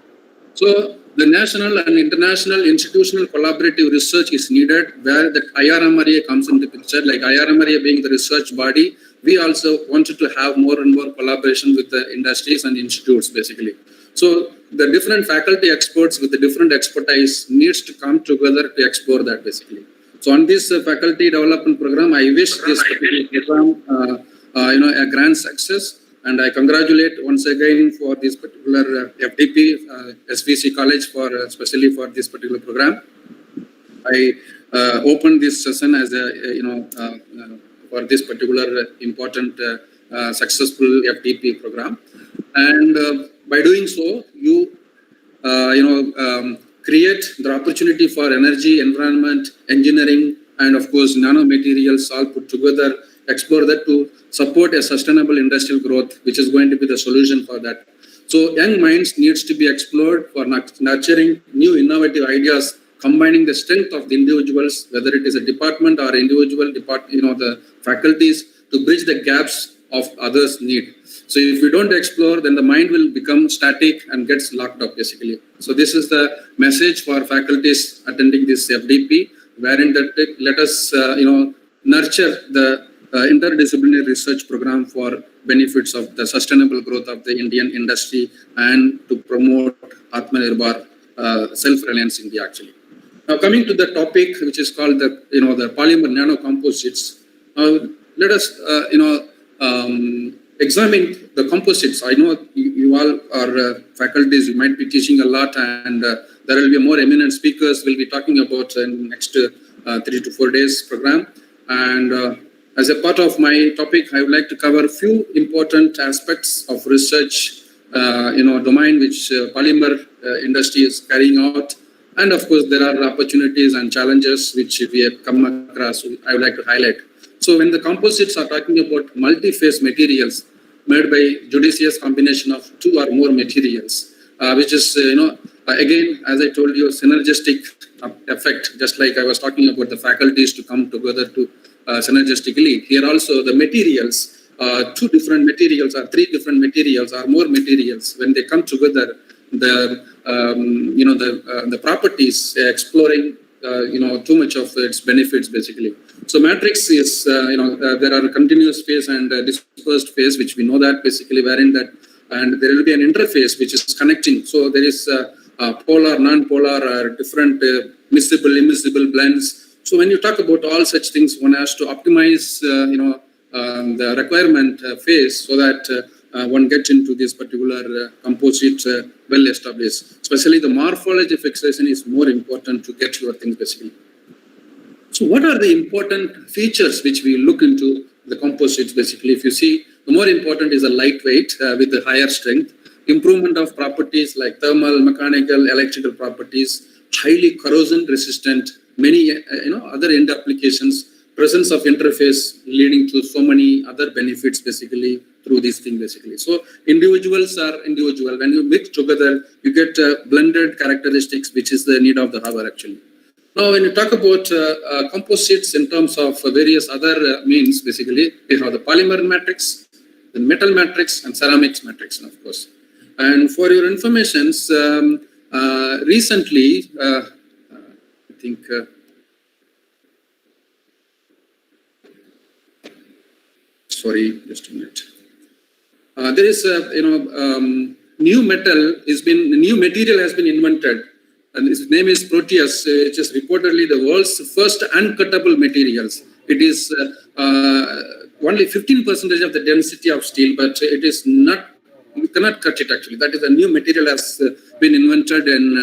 So the national and international institutional collaborative research is needed where the IRMRA comes into the picture. Like IRMRA being the research body, we also wanted to have more and more collaboration with the industries and institutes basically. So the different faculty experts with the different expertise needs to come together to explore that basically. So on this faculty development program, I wish this particular program, a grand success. And I congratulate once again for this particular FDP SVCE college for especially for this particular program. I opened this session as a for this particular important successful FDP program, and by doing so, you create the opportunity for energy, environment, engineering, and of course nanomaterials all put together. Explore that to support a sustainable industrial growth, which is going to be the solution for that. So young minds needs to be explored for nurturing new innovative ideas, combining the strength of the individuals, whether it is a department or individual the faculties, to bridge the gaps of others' need. So if we don't explore, then the mind will become static and gets locked up basically. So this is the message for faculties attending this FDP, wherein that let us nurture the interdisciplinary research program for benefits of the sustainable growth of the Indian industry and to promote Atmanirbhar self-reliance India actually. Now coming to the topic which is called the polymer nano composites. Let us examine the composites. I know you all are faculties, you might be teaching a lot, and there will be more eminent speakers will be talking about in next 3 to 4 days program. And as a part of my topic, I would like to cover a few important aspects of research, domain which polymer industry is carrying out. And of course, there are opportunities and challenges which we have come across, I would like to highlight. So when the composites are talking about multi-phase materials made by judicious combination of 2 or more materials, which is, again, as I told you, synergistic effect, just like I was talking about the faculties to come together to synergistically. Here also the materials, 2 different materials or 3 different materials or more materials, when they come together, the properties exploring too much of its benefits basically. So matrix is there are continuous phase and dispersed phase, which we know that basically wherein that, and there will be an interface which is connecting. So there is polar, non-polar, or different miscible, immiscible blends. So when you talk about all such things, one has to optimize the requirement phase so that one gets into this particular composite well established. Especially the morphology fixation is more important to get your things basically. So what are the important features which we look into the composites basically? If you see, the more important is a lightweight with the higher strength, improvement of properties like thermal, mechanical, electrical properties, highly corrosion resistant, many other end applications, presence of interface leading to so many other benefits basically through this thing basically. So individuals are individual. When you mix together, you get blended characteristics, which is the need of the hour actually. Now, when you talk about composites in terms of various other means, basically, we have the polymer matrix, the metal matrix, and ceramics matrix, of course. And for your information, recently, I think. Sorry, just a minute. There is new material has been invented, and its name is Proteus, which is reportedly the world's first uncuttable materials. It is only 15% of the density of steel, but it is not. You cannot cut it actually. That is a new material has been invented in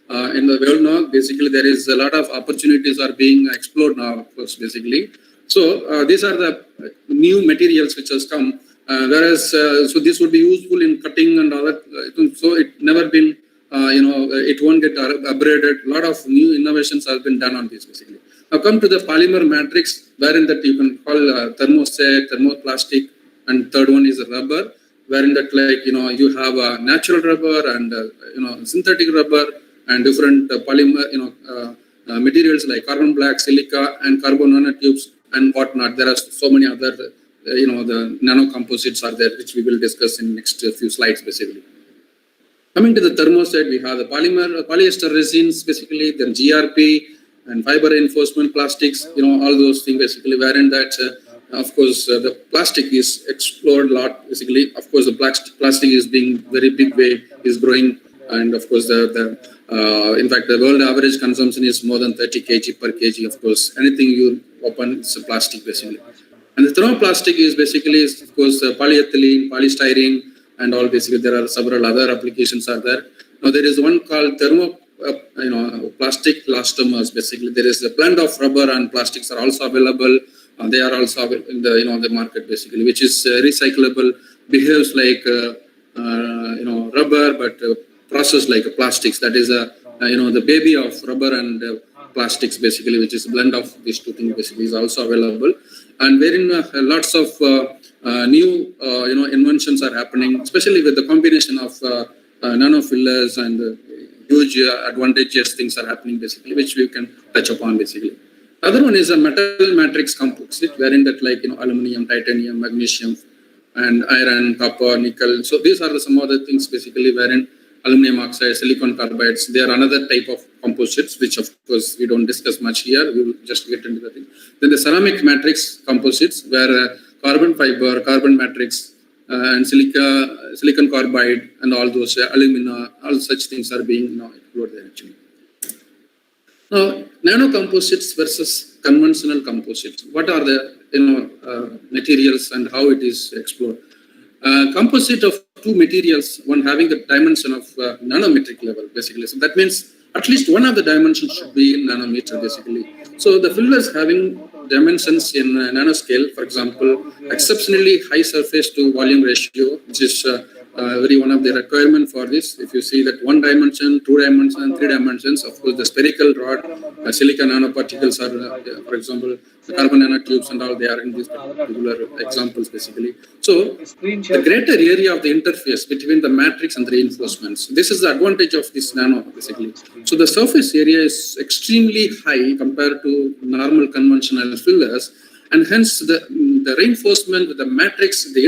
the world now. Basically, there is a lot of opportunities are being explored now, of course, basically. So these are the new materials which has come. Whereas, so this would be useful in cutting and other. So it never been, it won't get abraded. A lot of new innovations have been done on this basically. Now come to the polymer matrix, wherein that you can call thermoset, thermoplastic, and third one is rubber, wherein that you have a natural rubber and synthetic rubber and different polymer materials like carbon black, silica, and carbon nanotubes and whatnot. There are so many other the nano composites are there, which we will discuss in next few slides basically. Coming to the thermoset, we have the polyester resins basically, then GRP and fiber reinforcement plastics, all those things basically, wherein that of course the plastic is explored a lot basically. Of course the plastic is being very big way, is growing, and of course in fact the world average consumption is more than 30 kg per kg. Of course anything you open is a plastic basically. And the thermoplastic is basically, of course, polyethylene, polystyrene, and all basically. There are several other applications are there. Now there is one called plastic elastomers. Basically, there is a blend of rubber and plastics are also available. They are also in the the market basically, which is recyclable, behaves like rubber, but processed like plastics. That is the baby of rubber and plastics basically, which is a blend of these two things basically, is also available. And wherein lots of new inventions are happening, especially with the combination of nano fillers and huge advantageous things are happening basically, which we can touch upon basically. Other one is a metal matrix composite, wherein that aluminum, titanium, magnesium, and iron, copper, nickel. So these are some other things basically, wherein aluminum oxide, silicon carbides, they are another type of composites, which of course we don't discuss much here. We will just get into the thing. Then the ceramic matrix composites, where carbon fiber, carbon matrix, and silicon carbide, and all those alumina, all such things are being explored there actually. Now, nano composites versus conventional composites. What are the materials and how it is explored? Composite of two materials, one having the dimension of nanometric level basically. So that means at least one of the dimensions should be in nanometer basically. So the fillers having dimensions in nanoscale, for example, exceptionally high surface to volume ratio, which is very one of the requirement for this. If you see that 1 dimension, 2 dimensions, 3 dimensions, of course the spherical rod, silicon nanoparticles are, for example, the carbon nanotubes and all, they are in these particular examples basically. So the greater area of the interface between the matrix and the reinforcements, this is the advantage of this nano basically. So the surface area is extremely high compared to normal conventional fillers, and hence the reinforcement with the matrix, the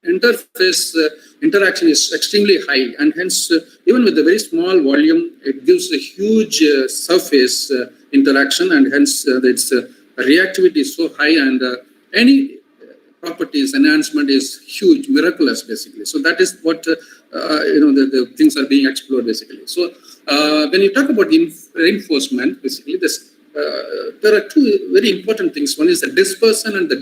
interface interaction is extremely high, and hence even with the very small volume, it gives a huge surface interaction, and hence its reactivity is so high, and any properties enhancement is huge, miraculous basically. So that is what the things are being explored basically. So when you talk about reinforcement basically, there are two very important things. One is the dispersion and the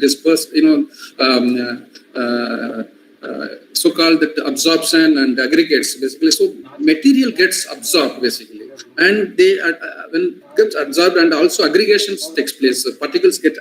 so-called absorption and aggregates basically. So material gets absorbed basically, and they when it gets absorbed, and also aggregations takes place. So particles get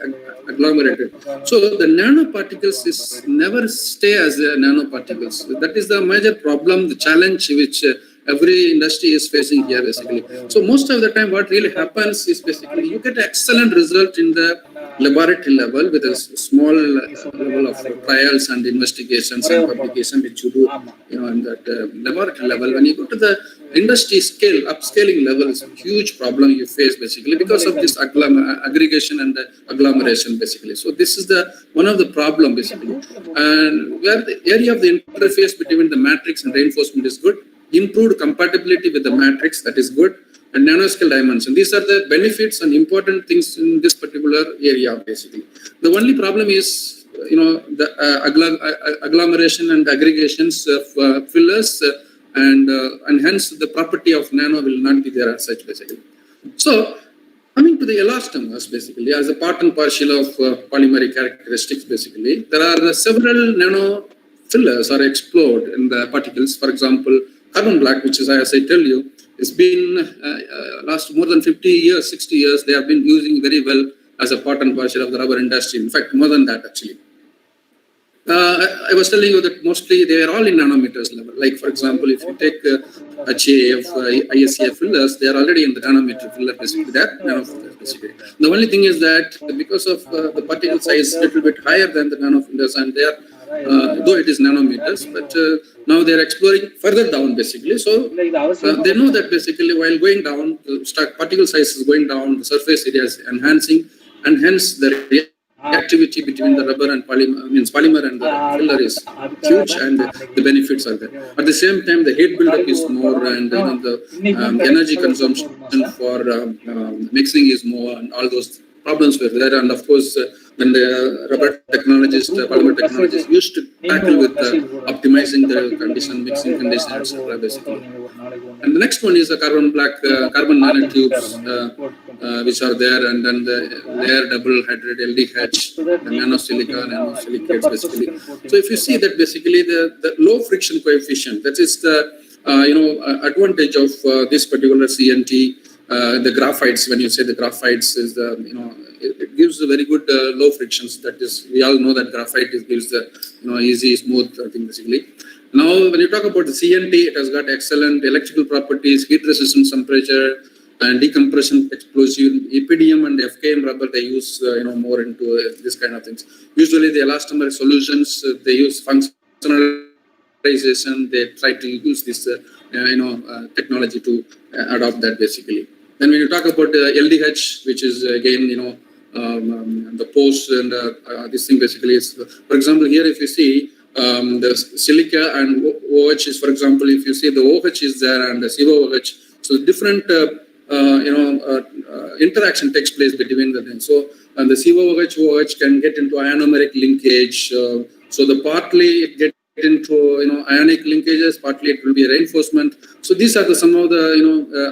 agglomerated. So the nanoparticles is never stay as nanoparticles. That is the major problem, the challenge which every industry is facing here basically. So most of the time what really happens is basically you get excellent result in the laboratory level with a small level of trials and investigations and publication which you do in that laboratory level. When you go to the industry scale, upscaling level is a huge problem you face basically because of this aggregation and agglomeration basically. So this is one of the problem basically, and where the area of the interface between the matrix and reinforcement is good. Improved compatibility with the matrix, that is good, and nanoscale dimension. These are the benefits and important things in this particular area basically. The only problem is the agglomeration and aggregations of fillers, and hence the property of nano will not be there as such basically. So coming to the elastomers basically, as a part and parcel of polymeric characteristics basically, there are several nano fillers are explored in the particles. For example, carbon black, which is, as I tell you, it's been last more than 50 years, 60 years, they have been using very well as a part and parcel of the rubber industry. In fact, more than that actually. I was telling you that mostly they are all in nanometers level. Like for example, if you take HAF, ISCF fillers, they are already in the nanometer filler basically. That nanofillers basically. The only thing is that because of the particle size a little bit higher than the nanofillers, and they are though it is nanometers, but now they are exploring further down basically. So they know that basically while going down, the particle size is going down, the surface area is enhancing, and hence the activity between the rubber and polymer and the filler is huge, and the benefits are there. At the same time, the heat buildup is more, and the energy consumption for mixing is more, and all those problems were there. And of course, when the rubber technologists, polymer technologists used to tackle with optimizing the condition, mixing conditions, etc. basically. And the next one is the carbon nanotubes, which are there, and then the layer double hydride LDH, the nanosilicates basically. So if you see that basically the low friction coefficient, that is the advantage of this particular CNT. The graphites, when you say the graphites, is the it gives a very good low frictions. That is, we all know that graphite gives the easy, smooth thing basically. Now, when you talk about the CNT, it has got excellent electrical properties, heat resistance, temperature, and decompression, explosion. EPDM and FKM rubber, they use more into this kind of things. Usually, the elastomeric solutions, they use functionalization. They try to use this technology to adopt that basically. Then when you talk about LDH, which is again the post and this thing basically is, for example, here if you see the silica and OH is, for example, if you see the OH is there and the COOH, so different interaction takes place between the things. So and the COOH OH can get into ionomeric linkage. So the partly it gets into ionic linkages, partly it will be a reinforcement. So these are some of the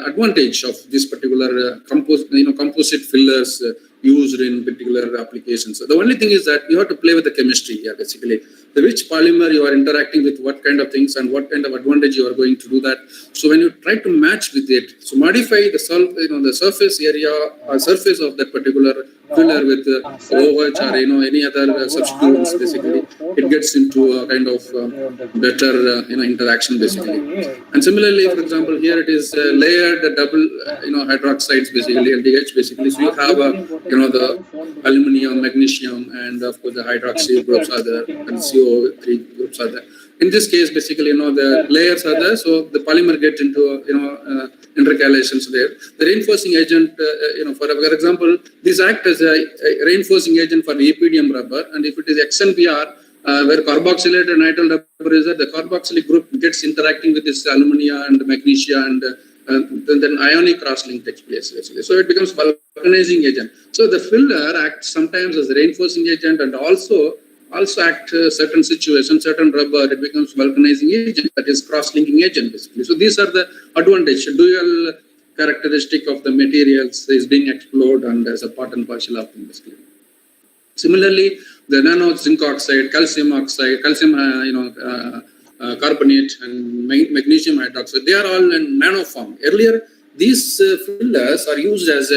advantage of this particular composite fillers used in particular applications. So the only thing is that you have to play with the chemistry here basically. Which polymer you are interacting with, what kind of things, and what kind of advantage you are going to do that. So when you try to match with it, so modify the the surface area or surface of that particular filler with OH or any other substituents basically, it gets into a kind of better interaction basically. And similarly, for example, here it is layered double hydroxides basically, LDH basically. So you have the aluminum, magnesium, and of course the hydroxy groups are there, and CO3 groups are there. In this case, basically, the layers are there, so the polymer get into intercalations there. The reinforcing agent, for example, this act as a reinforcing agent for the EPDM rubber, and if it is XNPR, where carboxylated nitrile rubber is there, the carboxylic group gets interacting with this alumina and magnesia, and then ionic cross-link takes place basically. So it becomes vulcanizing agent. So the filler acts sometimes as a reinforcing agent, and also act certain situations, certain rubber, it becomes vulcanizing agent, that is cross-linking agent basically. So these are the advantage, dual characteristic of the materials is being explored and as a part and parcel of them basically. Similarly, the nano zinc oxide, calcium oxide, calcium carbonate, and magnesium hydroxide, they are all in nano form. Earlier, these fillers are used as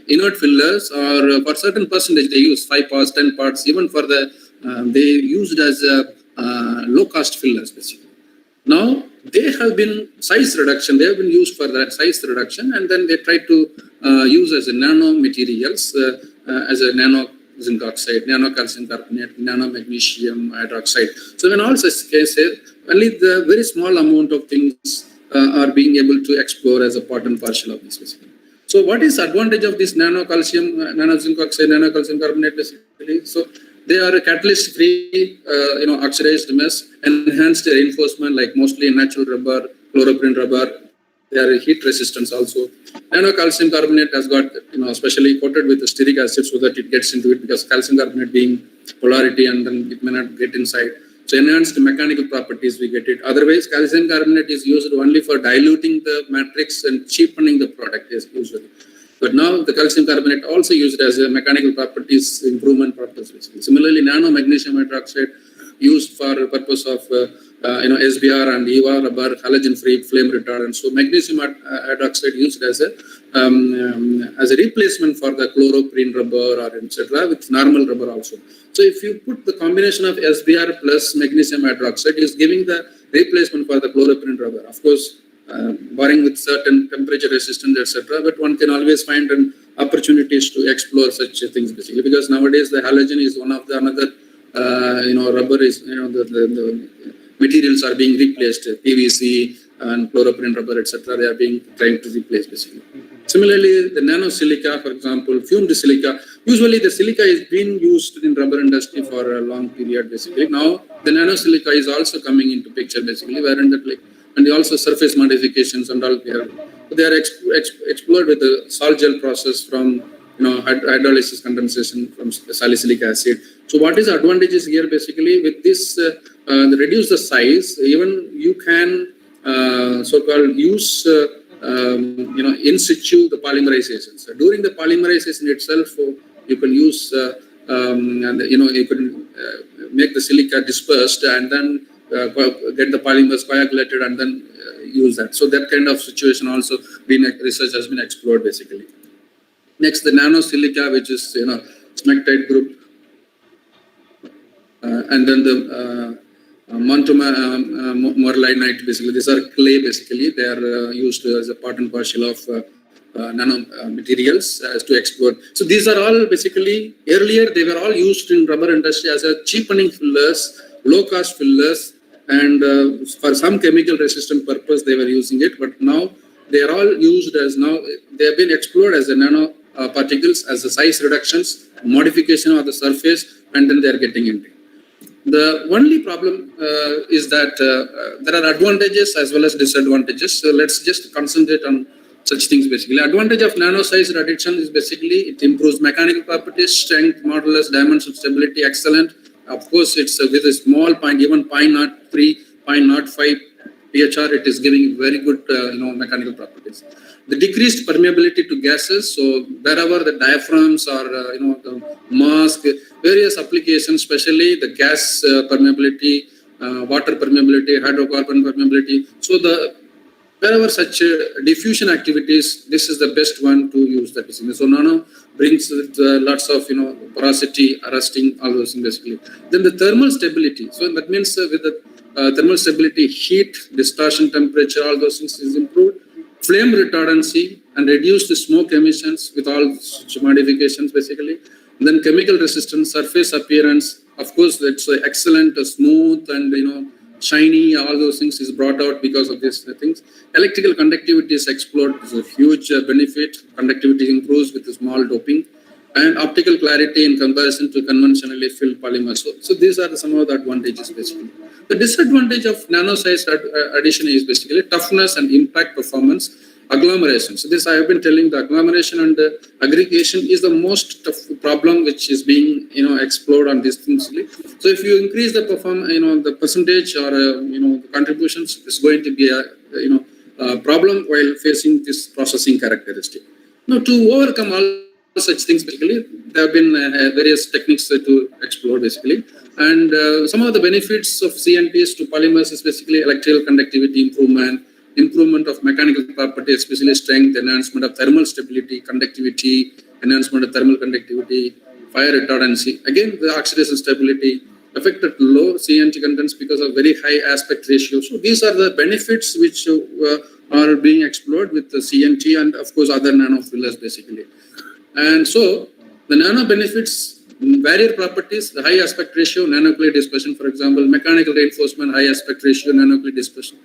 inert fillers, or for certain percentage they use 5 parts, 10 parts, even for the they used as low cost fillers basically. Now they have been size reduction, they have been used for that size reduction, and then they try to use as a nano materials, as a nano zinc oxide, nano calcium carbonate, nano magnesium hydroxide. So in all such cases, only the very small amount of things are being able to explore as a part and parcel of this basically. So what is advantage of this nano calcium, nano zinc oxide, nano calcium carbonate basically? So they are a catalyst free, oxidized mesh, enhanced reinforcement like mostly natural rubber, chloroprene rubber. They are heat resistance also. Nano calcium carbonate has got, especially coated with stearic acid so that it gets into it, because calcium carbonate being polarity and then it may not get inside. So enhanced mechanical properties we get it. Otherwise, calcium carbonate is used only for diluting the matrix and cheapening the product is usually. But now the calcium carbonate also used as a mechanical properties improvement purpose. Similarly, nano magnesium hydroxide, used for the purpose of SBR and EVA rubber, halogen-free, flame retardant. So magnesium hydroxide used as a replacement for the chloroprene rubber or etc. with normal rubber also. So if you put the combination of SBR plus magnesium hydroxide, is giving the replacement for the chloroprene rubber. Of course, barring with certain temperature resistance, etc. But one can always find opportunities to explore such things basically, because nowadays the halogen is one of the another rubber is the materials are being replaced, PVC and chloroprene rubber, etc. They are being trying to replace basically. Similarly, the nano silica, for example, fumed silica. Usually, the silica is being used in rubber industry for a long period basically. Now, the nano silica is also coming into picture basically, wherein that and also surface modifications and all they are explored with the salt gel process from hydrolysis condensation from salicylic acid. So what is the advantages here basically with this reduce the size, even you can so-called use in situ the polymerization. So during the polymerization itself, you can use you can make the silica dispersed and then get the polymers coagulated and then use that. So that kind of situation also research has been explored basically. Next, the nano silica, which is smectite group, and then the montomerlinite basically. These are clay basically. They are used as a part and parcel of nano materials to explore. So these are all basically earlier they were all used in rubber industry as a cheapening fillers, low cost fillers, and for some chemical resistant purpose they were using it. But now they are all used as they have been explored as a nano particles as the size reductions, modification of the surface, and then they are getting into. The only problem is that there are advantages as well as disadvantages. So let's just concentrate on such things basically. Advantage of nano size reduction is basically it improves mechanical properties, strength, modulus, dimension, stability, excellent. Of course, it's with a small point, even 0.03, 0.05 PHR, it is giving very good mechanical properties. The decreased permeability to gases, so wherever the diaphragms or the mask, various applications, especially the gas permeability, water permeability, hydrocarbon permeability. So wherever such diffusion activities, this is the best one to use that basically. So nano brings lots of porosity, arresting, all those things basically. Then the thermal stability. So that means with the thermal stability, heat, distortion, temperature, all those things is improved. Flame retardancy and reduced smoke emissions with all such modifications basically. And then chemical resistance, surface appearance. Of course, that's excellent, smooth and shiny. All those things is brought out because of these things. Electrical conductivity is explored. It's a huge benefit. Conductivity improves with a small doping. And optical clarity in comparison to conventionally filled polymers. So these are some of the advantages basically. The disadvantage of nano size addition is basically toughness and impact performance, agglomeration. So this I have been telling, the agglomeration and the aggregation is the most tough problem which is being explored on these things. So if you increase the the percentage or the contributions, it's going to be a problem while facing this processing characteristic. Now to overcome all such things basically, there have been various techniques to explore basically, and some of the benefits of CNTs to polymers is basically electrical conductivity improvement of mechanical property, especially strength, enhancement of thermal stability, conductivity, enhancement of thermal conductivity, fire retardancy, again the oxidation stability, affected low CNT contents because of very high aspect ratio. So these are the benefits which are being explored with the CNT and of course other nano fillers basically. And so the nano benefits, barrier properties, the high aspect ratio, nanoclay dispersion, for example, mechanical reinforcement, high aspect ratio, nanoclay dispersion.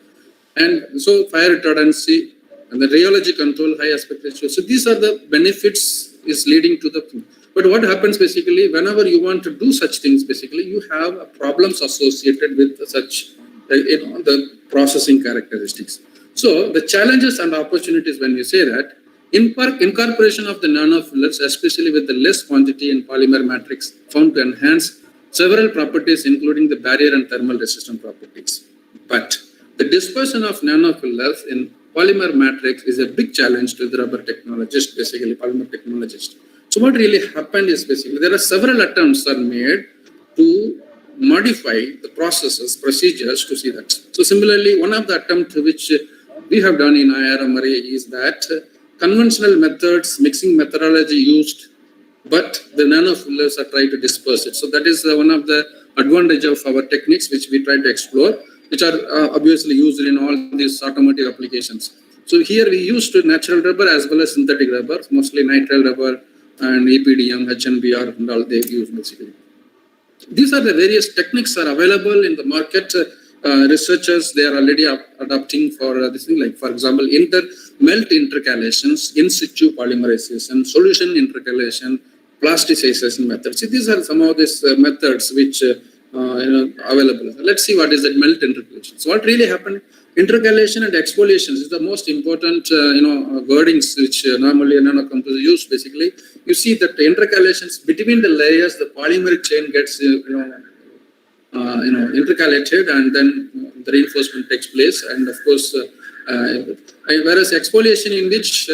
And so fire retardancy and the rheology control, high aspect ratio. So these are the benefits is leading to the thing. But what happens basically, whenever you want to do such things, basically you have problems associated with such, the processing characteristics. So the challenges and opportunities when we say that, incorporation of the nano fillers, especially with the less quantity in polymer matrix, found to enhance several properties, including the barrier and thermal resistant properties. But the dispersion of nano fillers in polymer matrix is a big challenge to the rubber technologist, basically polymer technologist. So what really happened is basically there are several attempts are made to modify the processes, procedures to see that. So similarly, one of the attempts which we have done in IRMRA is that conventional methods, mixing methodology used, but the nanofillers are trying to disperse it. So that is one of the advantage of our techniques which we try to explore, which are obviously used in all these automotive applications. So here we used natural rubber as well as synthetic rubber, mostly nitrile rubber and EPDM, HNBR and all they use basically. These are the various techniques are available in the market. Researchers, they are already adopting for this thing, like for example, melt intercalations, in situ polymerization, solution intercalation, plasticization methods. See, these are some of these methods which available. Let's see what is that melt intercalation. So what really happened? Intercalation and exfoliation is the most important wordings which normally a nanocomposite use. Basically, you see that the intercalations between the layers, the polymeric chain gets intercalated, and then the reinforcement takes place. And of course, whereas exfoliation, in which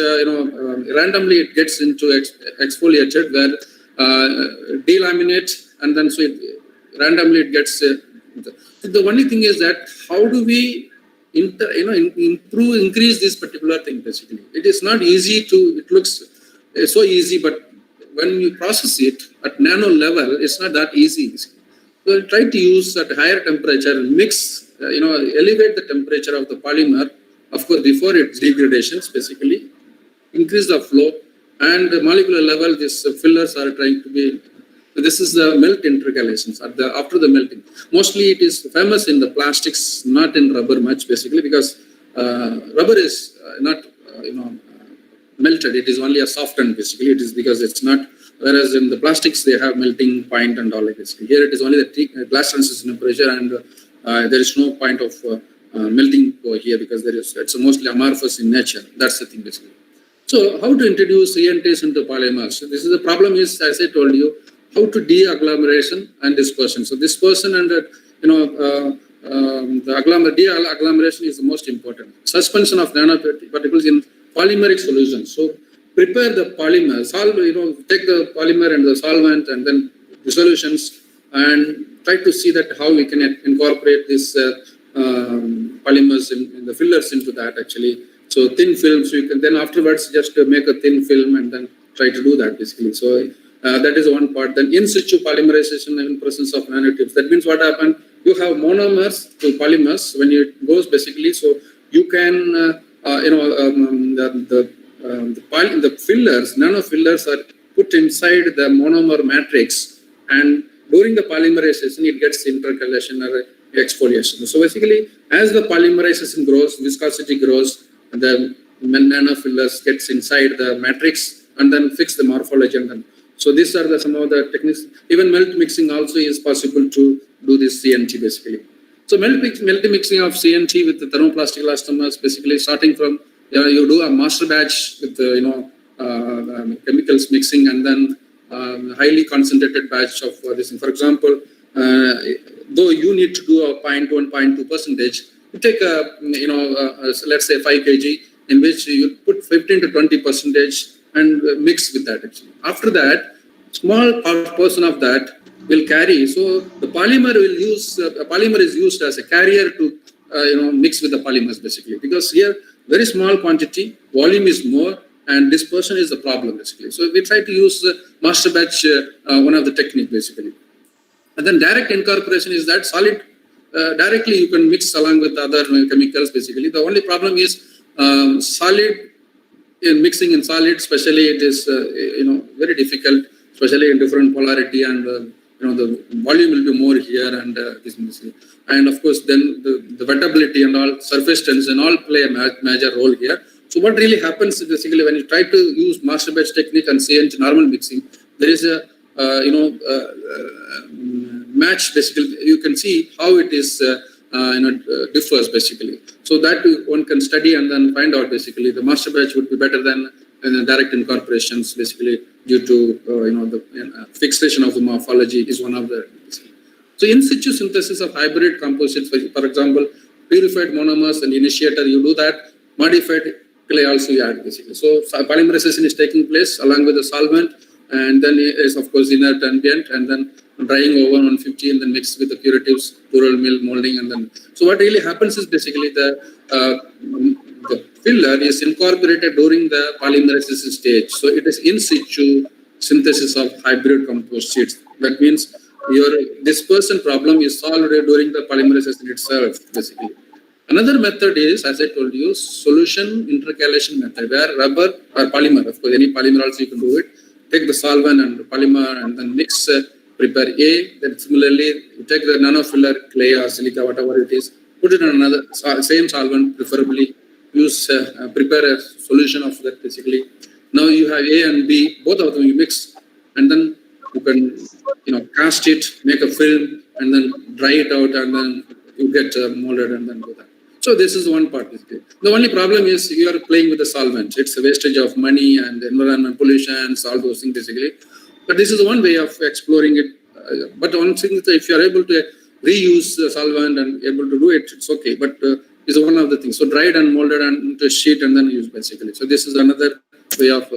randomly it gets into exfoliated, where delaminate, and then so randomly it gets. The only thing is that how do we increase this particular thing? Basically, it is not easy to. It looks so easy, but when you process it at nano level, it's not that easy. So try to use at higher temperature, mix, elevate the temperature of the polymer, of course, before its degradation, basically, increase the flow, and the molecular level, these fillers are trying to be, this is the melt intercalations after the melting. Mostly it is famous in the plastics, not in rubber much, basically, because rubber is not, melted, it is only a softened, basically, it is because it's not. Whereas in the plastics, they have melting point and all like this. Here it is only the glass transfer temperature, and there is no point of melting here because it's mostly amorphous in nature. That's the thing basically. So how to introduce ENTs into polymers? So this is the problem is, as I told you, how to de-agglomeration and dispersion. So dispersion and the de-agglomeration is the most important. Suspension of nanoparticles in polymeric solutions. So prepare the polymer, take the polymer and the solvent and then the solutions, and try to see that how we can incorporate these polymers in the fillers into that actually. So thin films, you can then afterwards just make a thin film and then try to do that basically. So that is one part. Then in situ polymerization in presence of nanotubes. That means what happened? You have monomers to polymers when it goes basically. So you can the fillers, nanofillers are put inside the monomer matrix, and during the polymerization, it gets intercalation or exfoliation. So basically, as the polymerization grows, viscosity grows, the nanofillers gets inside the matrix and then fix the morphology. And then, so these are some of the techniques. Even melt mixing also is possible to do this CNT basically. So melt mixing of CNT with the thermoplastic elastomers, basically starting from you do a master batch with chemicals mixing, and then highly concentrated batch of this. For example, though you need to do a 0.1, 0.2%, you take let's say 5 kg, in which you put 15 to 20% and mix with that actually. After that, small portion of that will carry. So the polymer will use polymer is used as a carrier to mix with the polymers basically, because here very small quantity, volume is more, and dispersion is the problem basically. So we try to use master batch, one of the technique basically. And then direct incorporation is that solid, directly you can mix along with other chemicals basically. The only problem is solid, in mixing in solid, especially it is very difficult, especially in different polarity, and the volume will be more here, and this and of course then the wettability and all, surface tension all play a major role here. So what really happens is basically when you try to use master batch technique and CNT normal mixing, there is a match basically. You can see how it is differs basically. So that one can study and then find out basically the master batch would be better than the direct incorporations basically, due to the fixation of the morphology is one of the. So in situ synthesis of hybrid composites, for example, purified monomers and initiator, you do that. Modified clay also you add basically. So polymerization is taking place along with the solvent, and then is of course inert ambient, and then drying over 150, and then mixed with the curatives, plural mill molding, and then. So what really happens is basically the filler is incorporated during the polymerization stage. So it is in situ synthesis of hybrid composites. That means your dispersion problem is solved during the polymerization itself, basically. Another method is, as I told you, solution intercalation method, where rubber or polymer, of course, any polymer also you can do it. Take the solvent and polymer and then mix, prepare A. Then similarly, you take the nanofiller, clay or silica, whatever it is, put it in another same solvent, preferably use prepare a solution of that basically. Now you have A and B, both of them you mix, and then you can cast it, make a film, and then dry it out, and then you get molded and then do that. So this is one part. The only problem is you are playing with the solvent. It's a wastage of money and environmental pollution, all those things basically. But this is one way of exploring it. But one thing is if you are able to reuse the solvent and able to do it, it's okay. But is one of the things. So dried and molded and into a sheet and then used basically. So this is another way of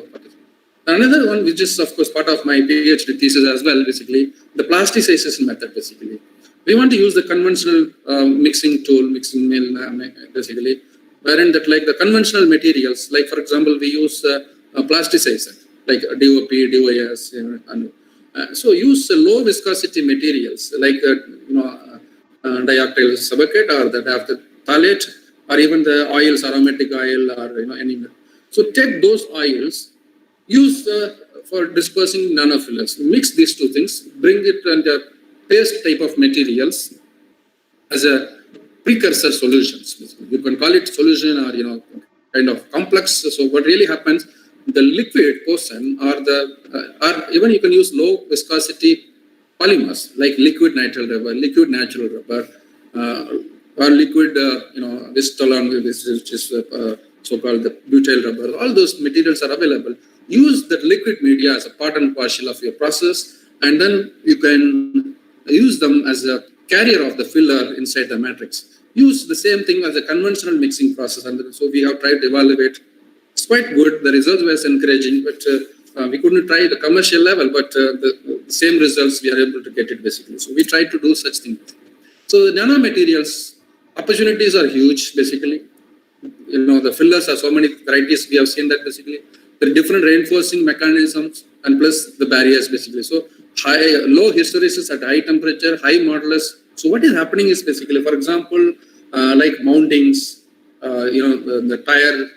another one, which is of course part of my PhD thesis as well, basically the plasticization method. Basically, we want to use the conventional mixing tool, mixing mill, basically, wherein that like the conventional materials, like for example, we use plasticizer like DOP, DOS, so use low viscosity materials like dioctyl subacate or the phthalate, or even the oils, aromatic oil, or any. So take those oils, use for dispersing nanofillers. Mix these two things, bring it under paste type of materials as a precursor solutions. You can call it solution or kind of complex. So what really happens, the liquid portion or or even you can use low viscosity polymers like liquid nitrile rubber, liquid natural rubber, or liquid Vistolon, which is so-called the butyl rubber. All those materials are available. Use that liquid media as a part and parcel of your process, and then you can use them as a carrier of the filler inside the matrix. Use the same thing as a conventional mixing process, and so we have tried to evaluate. It's quite good. The results were encouraging, but we couldn't try the commercial level, but the same results we are able to get it basically. So we tried to do such things. So the nanomaterials opportunities are huge basically. The fillers are so many varieties. We have seen that basically. There are different reinforcing mechanisms and plus the barriers basically. So low hysteresis at high temperature, high modulus. So what is happening is basically, for example, like mountings, the tire,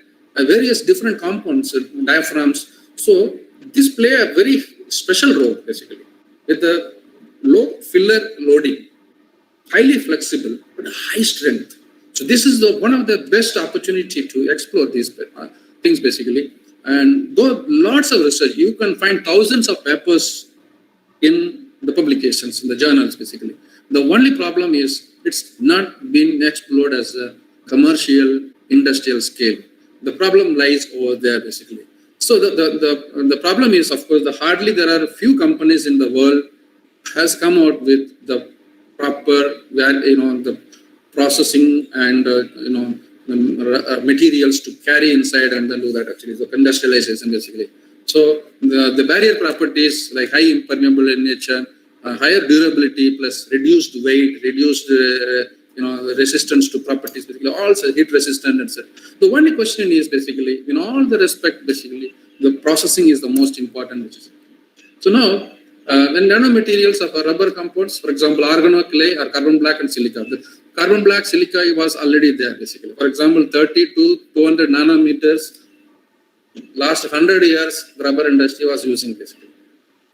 various different compounds, diaphragms. So this play a very special role basically with the low filler loading, highly flexible but high strength. So this is one of the best opportunity to explore these things basically. And though lots of research, you can find thousands of papers in the publications, in the journals basically. The only problem is it's not been explored as a commercial industrial scale. The problem lies over there basically. So the problem is, of course, hardly there are a few companies in the world has come out with the proper, the processing and materials to carry inside and then do that actually. So industrialization basically. So the barrier properties like high impermeable in nature, higher durability plus reduced weight, reduced resistance to properties basically, also heat resistant etc. The only question is basically, in all the respect basically, the processing is the most important. So now when nanomaterials of rubber compounds, for example, organoclay or carbon black and silica. The carbon black silica was already there basically. For example, 30 to 200 nanometers. Last 100 years, the rubber industry was using basically.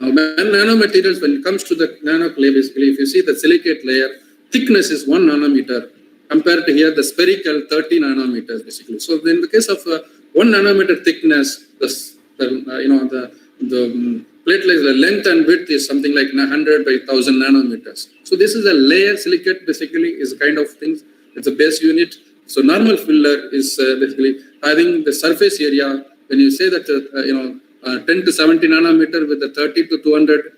Now, nanomaterials, when it comes to the nanoclay, basically, if you see the silicate layer, thickness is 1 nanometer compared to here the spherical 30 nanometers basically. So in the case of 1 nanometer thickness, the platelet, the length and width is something like 100 by 1000 nanometers. So this is a layer silicate basically is a kind of thing. It's a base unit. So normal filler is basically having the surface area. When you say that 10 to 70 nanometer with the 30 to 200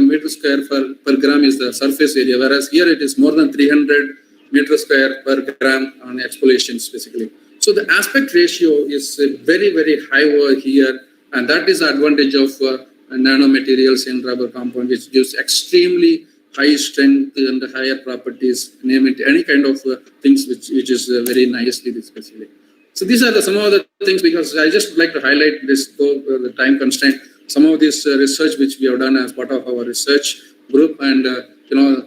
meter square per gram is the surface area, whereas here it is more than 300 meter square per gram on exfoliations basically. So the aspect ratio is very, very high over here, and that is the advantage of nanomaterials in rubber compound, which gives extremely high strength and higher properties, name it, any kind of things which is very nicely discussed. So these are some of the things, because I just would like to highlight this, though the time constraint, some of this research which we have done as part of our research group. And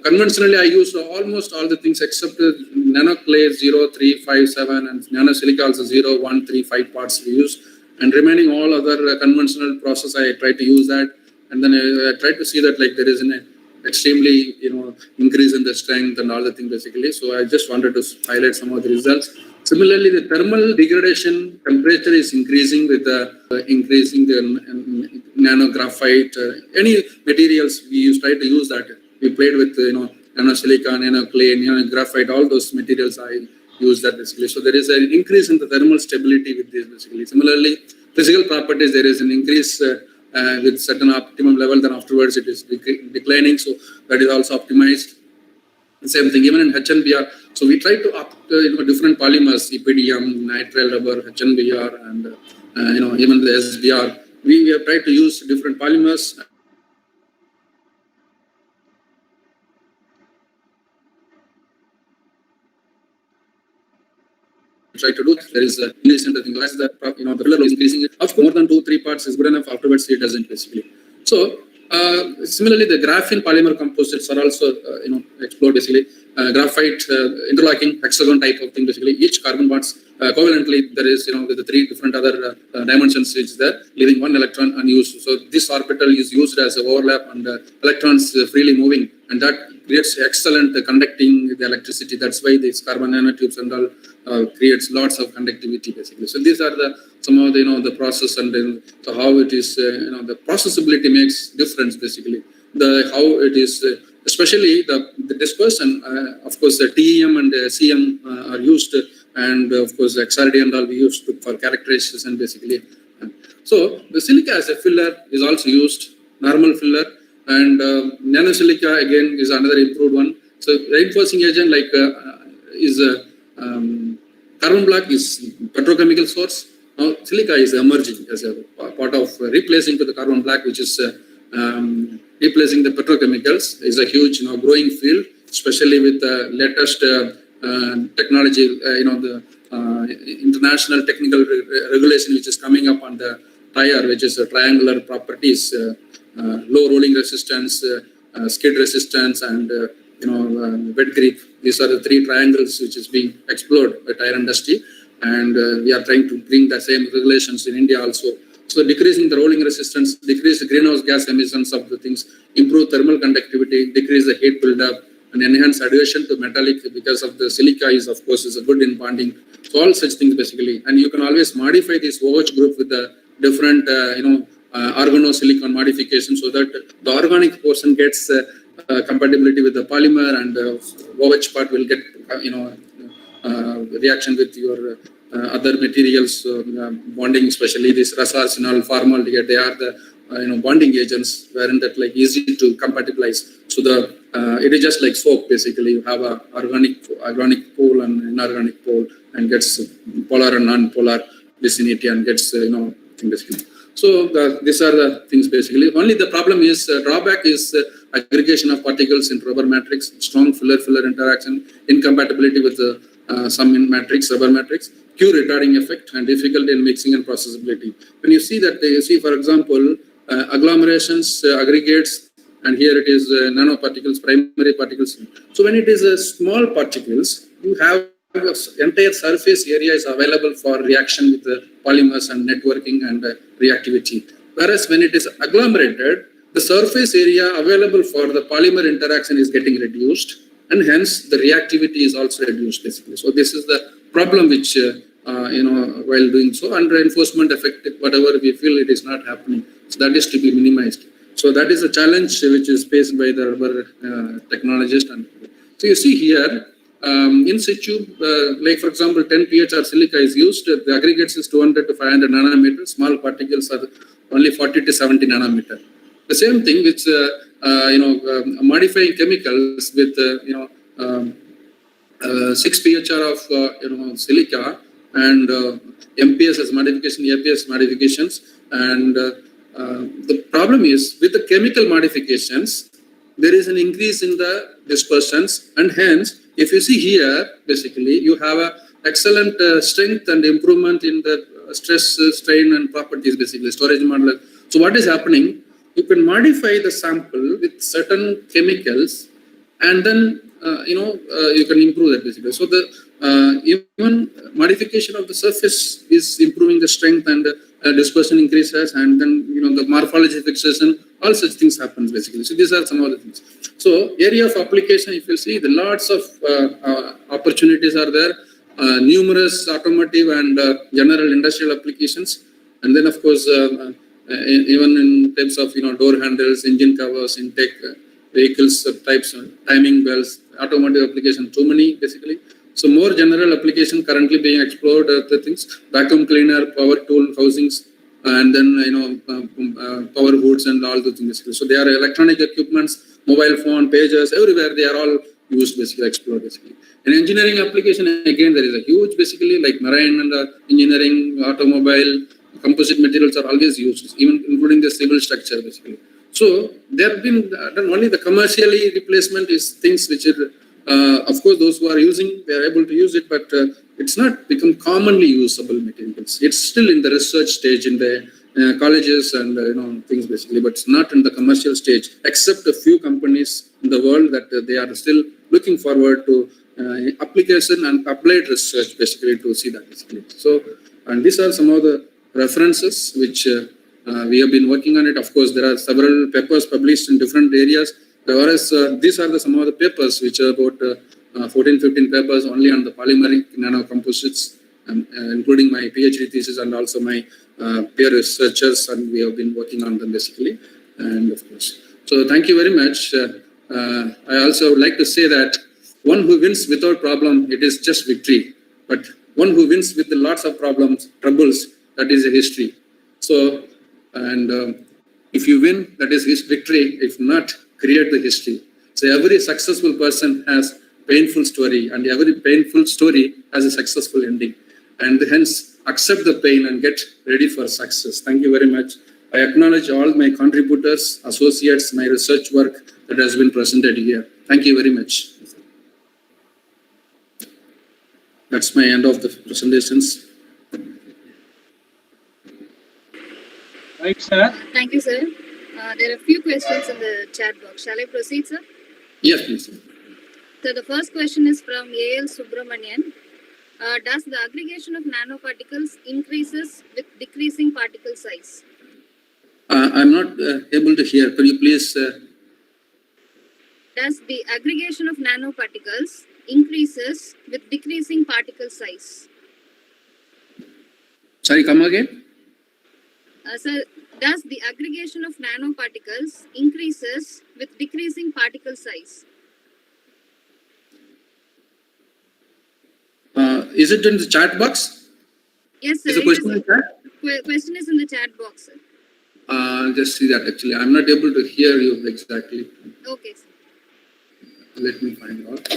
conventionally I use almost all the things except nanoclay 0357 and nanosilica also 0135 parts we use, and remaining all other conventional process I try to use that, and then I try to see that like there is an extremely increase in the strength and all the things basically. So I just wanted to highlight some of the results. Similarly, the thermal degradation temperature is increasing with increasing the nanographite. Any materials we try to use that. We played with nanosilica, nanoclay, nanographite, all those materials I use that basically. So there is an increase in the thermal stability with this basically. Similarly, physical properties, there is an increase with certain optimum level, then afterwards it is declining. So that is also optimized. Same thing even in HNBR. So we try to opt different polymers, EPDM, nitrile rubber, HNBR, and even the SBR. We have tried to use different polymers. Try to do. There is a recent thing. As the the filler is increasing, of course, more than 2-3 parts is good enough. Afterwards, it doesn't basically. So similarly, the graphene polymer composites are also explored basically. Graphite interlocking hexagon type of thing basically. Each carbon bonds covalently there is the 3 different other dimensions which is there, leaving 1 electron unused. So this orbital is used as an overlap, and electrons freely moving, and that creates excellent conducting the electricity. That's why these carbon nanotubes and all creates lots of conductivity basically. So these are some of the process, and then so how it is the processability makes difference basically. How it is especially the dispersion. Of course, the TEM and CM are used, and of course XRD and all we used for characterization basically. So the silica as a filler is also used, normal filler, and nanosilica again is another improved one. So reinforcing agent like is carbon black is petrochemical source. Now silica is emerging as a part of replacing to the carbon black, which is replacing the petrochemicals. Is a huge growing field, especially with the latest technology, the international technical regulation which is coming up on the tire, which is triangular properties, low rolling resistance, skid resistance, and wet grip. These are the 3 triangles which is being explored by tire industry, and we are trying to bring the same regulations in India also. So decreasing the rolling resistance, decrease the greenhouse gas emissions of the things, improve thermal conductivity, decrease the heat buildup, and enhance adhesion to metallic, because of the silica is of course is a good in bonding. So all such things basically, and you can always modify this OH group with the different organosilicon modification, so that the organic portion gets compatibility with the polymer, and OH part will get reaction with your other materials bonding, especially this rasarsonol, formaldehyde. They are the bonding agents, wherein that like easy to compatibilize. So it is just like soap basically. You have a organic pole and inorganic pole, and gets polar and non-polar vicinity, and gets thing basically. So these are the things basically. Only the problem is drawback is aggregation of particles in rubber matrix, strong filler interaction, incompatibility with some in matrix, rubber matrix, Q retarding effect, and difficulty in mixing and processability. When you see that, you see for example agglomerations, aggregates, and here it is nanoparticles, primary particles. So when it is small particles, you have entire surface area is available for reaction with the polymers and networking and reactivity. Whereas when it is agglomerated, the surface area available for the polymer interaction is getting reduced, and hence the reactivity is also reduced basically. So this is the problem which while doing so, and reinforcement effect, whatever we feel it is not happening. So that is to be minimized. So that is a challenge which is faced by the rubber technologist. And so you see here, in situ, like for example, 10 PHR silica is used. The aggregates is 200 to 500 nanometers. Small particles are only 40 to 70 nanometer. The same thing with modifying chemicals with 6 PHR of silica, and MPS as modification, APS modifications, and the problem is with the chemical modifications, there is an increase in the dispersions, and hence, if you see here, basically, you have a excellent strength and improvement in the stress, strain, and properties, basically, storage model. So what is happening? You can modify the sample with certain chemicals, and then you can improve that, basically. So the even modification of the surface is improving the strength, and dispersion increases, and then the morphology fixation, all such things happens, basically. So these are some of the things. So area of application, if you see, the lots of opportunities are there, numerous automotive and general industrial applications, and then of course even in terms of door handles, engine covers, intake vehicles types, timing belts, automotive application, too many, basically. So more general application currently being explored, the things, vacuum cleaner, power tool housings, and then power hoods and all the things. So they are electronic equipments, mobile phone, pagers, everywhere they are all used, basically explored, basically. In engineering application, again there is a huge, basically, like marine and engineering, automobile, composite materials are always used, even including the civil structure, basically. So there have been done only the commercially replacement is things which are, of course, those who are using, they are able to use it, but it's not become commonly usable materials. It's still in the research stage in the colleges and things, basically, but it's not in the commercial stage, except a few companies in the world that they are still looking forward to application and applied research, basically, to see that, basically. So, and these are some of the references which we have been working on it. Of course, there are several papers published in different areas. Whereas these are some of the papers which are about 14-15 papers only on the Polymer Nano Composites, including my PhD thesis and also my peer researchers, and we have been working on them, basically. And of course, so thank you very much. I also would like to say that one who wins without problem, it is just victory. But one who wins with lots of problems, troubles, that is a history. So, and if you win, that is his victory. If not, create the history. So every successful person has painful story, and every painful story has a successful ending. And hence, accept the pain and get ready for success. Thank you very much. I acknowledge all my contributors, associates, my research work that has been presented here. Thank you very much. That's my end of the presentations. Right, sir. Thank you, sir. There are a few questions in the chat box. Shall I proceed, sir? Yes, please. So the first question is from A.L. Subramanian. Does the aggregation of nanoparticles increases with decreasing particle size? I'm not able to hear. Can you please? Does the aggregation of nanoparticles increases with decreasing particle size? Sorry, come again? Sir, does the aggregation of nanoparticles increases with decreasing particle size? Is it in the chat box? Yes, sir. Is the question in the chat? Question is in the chat box, sir. Just see that, actually. I'm not able to hear you exactly. Okay, sir. Let me find out.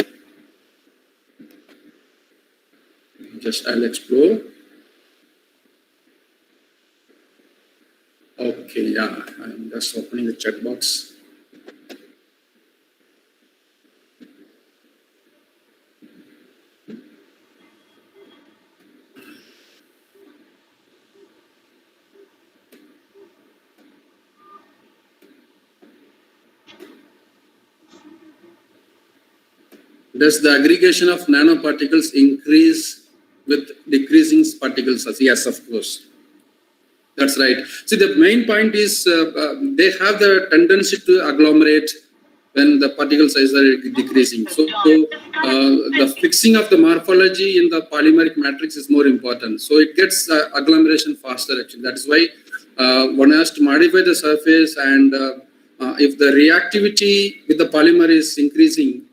Just I'll explore. Okay, yeah, I'm just opening the chat box. Does the aggregation of nanoparticles increase with decreasing particle size? Yes, of course. That's right. See, the main point is they have the tendency to agglomerate when the particle size are decreasing. So the fixing of the morphology in the polymeric matrix is more important. So it gets agglomeration faster, actually. That is why one has to modify the surface, and if the reactivity with the polymer is increasing,